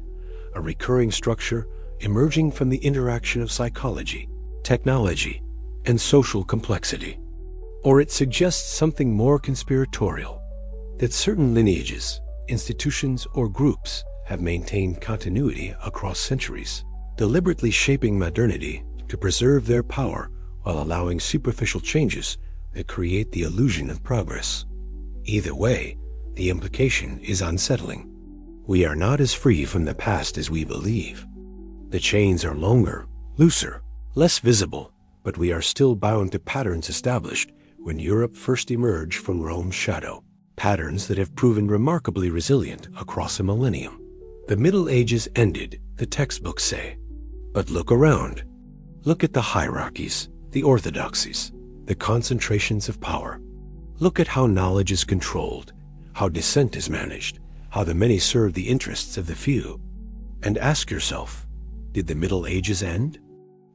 a recurring structure emerging from the interaction of psychology, technology, and social complexity. Or it suggests something more conspiratorial, that certain lineages, institutions, or groups have maintained continuity across centuries, deliberately shaping modernity to preserve their power while allowing superficial changes that create the illusion of progress. Either way, the implication is unsettling. We are not as free from the past as we believe. The chains are longer, looser, less visible, but we are still bound to patterns established when Europe first emerged from Rome's shadow, patterns that have proven remarkably resilient across a millennium. The Middle Ages ended, the textbooks say. But look around. Look at the hierarchies, the orthodoxies, the concentrations of power. Look at how knowledge is controlled, how dissent is managed, how the many serve the interests of the few. And ask yourself, did the Middle Ages end?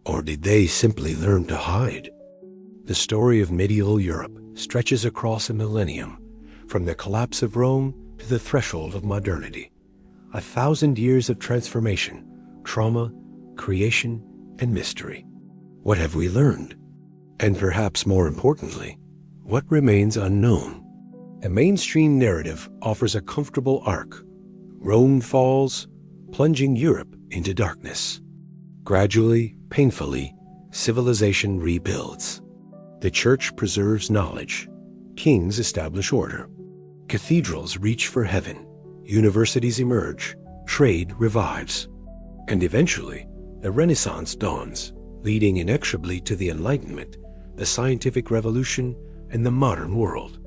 Or did they simply learn to hide? The story of medieval Europe stretches across a millennium, from the collapse of Rome to the threshold of modernity. 1,000 years of transformation, trauma, creation, and mystery. What have we learned? And perhaps more importantly, what remains unknown? A mainstream narrative offers a comfortable arc. Rome falls, plunging Europe into darkness. Gradually, painfully, civilization rebuilds. The church preserves knowledge. Kings establish order. Cathedrals reach for heaven. Universities emerge. Trade revives. And eventually, the Renaissance dawns, leading inexorably to the Enlightenment, the scientific revolution, and the modern world.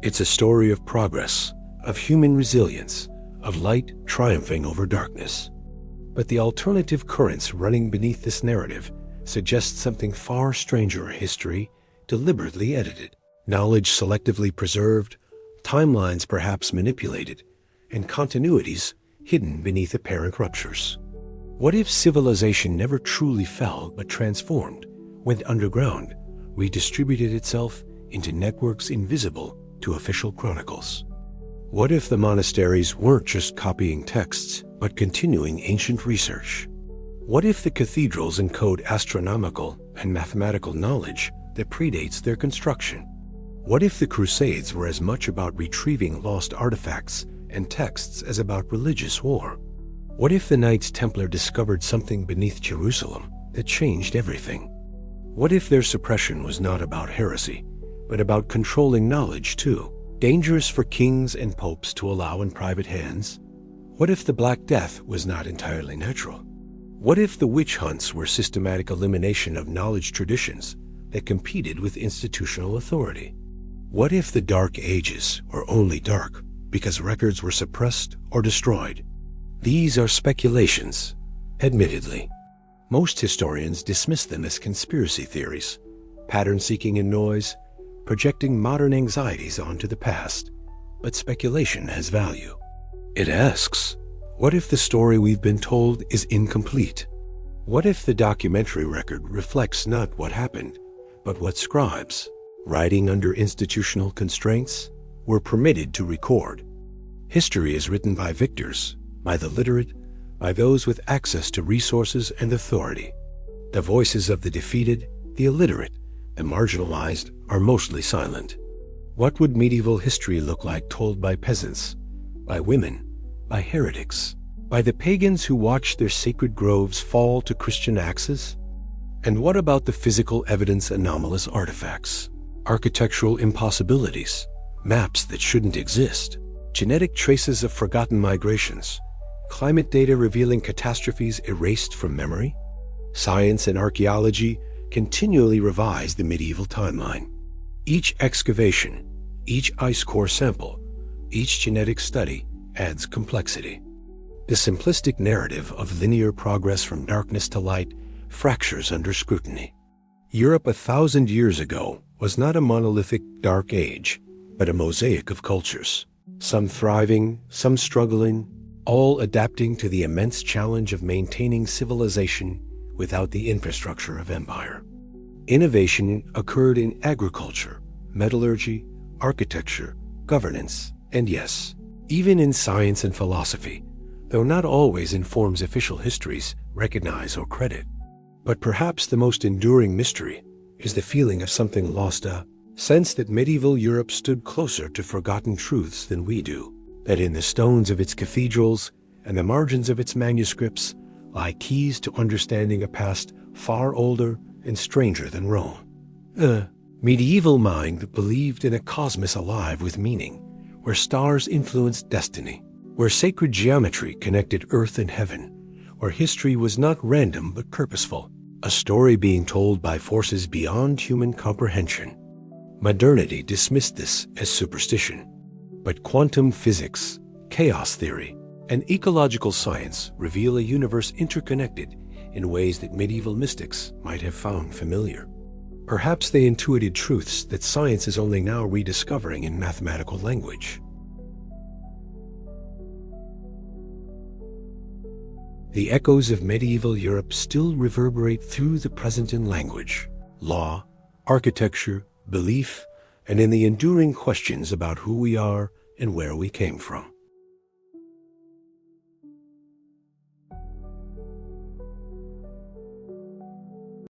It's a story of progress, of human resilience, of light triumphing over darkness. But the alternative currents running beneath this narrative suggest something far stranger: history deliberately edited, knowledge selectively preserved, timelines perhaps manipulated, and continuities hidden beneath apparent ruptures. What if civilization never truly fell but transformed, went underground, redistributed itself into networks invisible to official chronicles? What if the monasteries weren't just copying texts, but continuing ancient research? What if the cathedrals encode astronomical and mathematical knowledge that predates their construction? What if the crusades were as much about retrieving lost artifacts and texts as about religious war? What if the Knights Templar discovered something beneath Jerusalem that changed everything? What if their suppression was not about heresy, but about controlling knowledge too, dangerous for kings and popes to allow in private hands? What if the Black Death was not entirely natural? What if the witch hunts were systematic elimination of knowledge traditions that competed with institutional authority? What if the Dark Ages were only dark because records were suppressed or destroyed? These are speculations, admittedly. Most historians dismiss them as conspiracy theories, pattern-seeking in noise, projecting modern anxieties onto the past. But speculation has value. It asks, what if the story we've been told is incomplete? What if the documentary record reflects not what happened, but what scribes, writing under institutional constraints, were permitted to record? History is written by victors, by the literate, by those with access to resources and authority. The voices of the defeated, the illiterate, and marginalized are mostly silent. What would medieval history look like told by peasants, by women, by heretics, by the pagans who watched their sacred groves fall to Christian axes? And what about the physical evidence anomalous artifacts, architectural impossibilities, maps that shouldn't exist, genetic traces of forgotten migrations, climate data revealing catastrophes erased from memory? Science and archaeology continually revise the medieval timeline. Each excavation, each ice core sample, each genetic study adds complexity. The simplistic narrative of linear progress from darkness to light fractures under scrutiny. Europe 1,000 years ago was not a monolithic dark age, but a mosaic of cultures, some thriving, some struggling, all adapting to the immense challenge of maintaining civilization without the infrastructure of empire. Innovation occurred in agriculture, metallurgy, architecture, governance, and yes, even in science and philosophy, though not always in forms official histories recognize or credit. But perhaps the most enduring mystery is the feeling of something lost, a sense that medieval Europe stood closer to forgotten truths than we do, that in the stones of its cathedrals and the margins of its manuscripts lie keys to understanding a past far older and stranger than Rome. A medieval mind that believed in a cosmos alive with meaning, where stars influenced destiny, where sacred geometry connected earth and heaven, where history was not random but purposeful, a story being told by forces beyond human comprehension. Modernity dismissed this as superstition, but quantum physics, chaos theory, and ecological science reveal a universe interconnected in ways that medieval mystics might have found familiar. Perhaps they intuited truths that science is only now rediscovering in mathematical language. The echoes of medieval Europe still reverberate through the present in language, law, architecture, belief, and in the enduring questions about who we are and where we came from.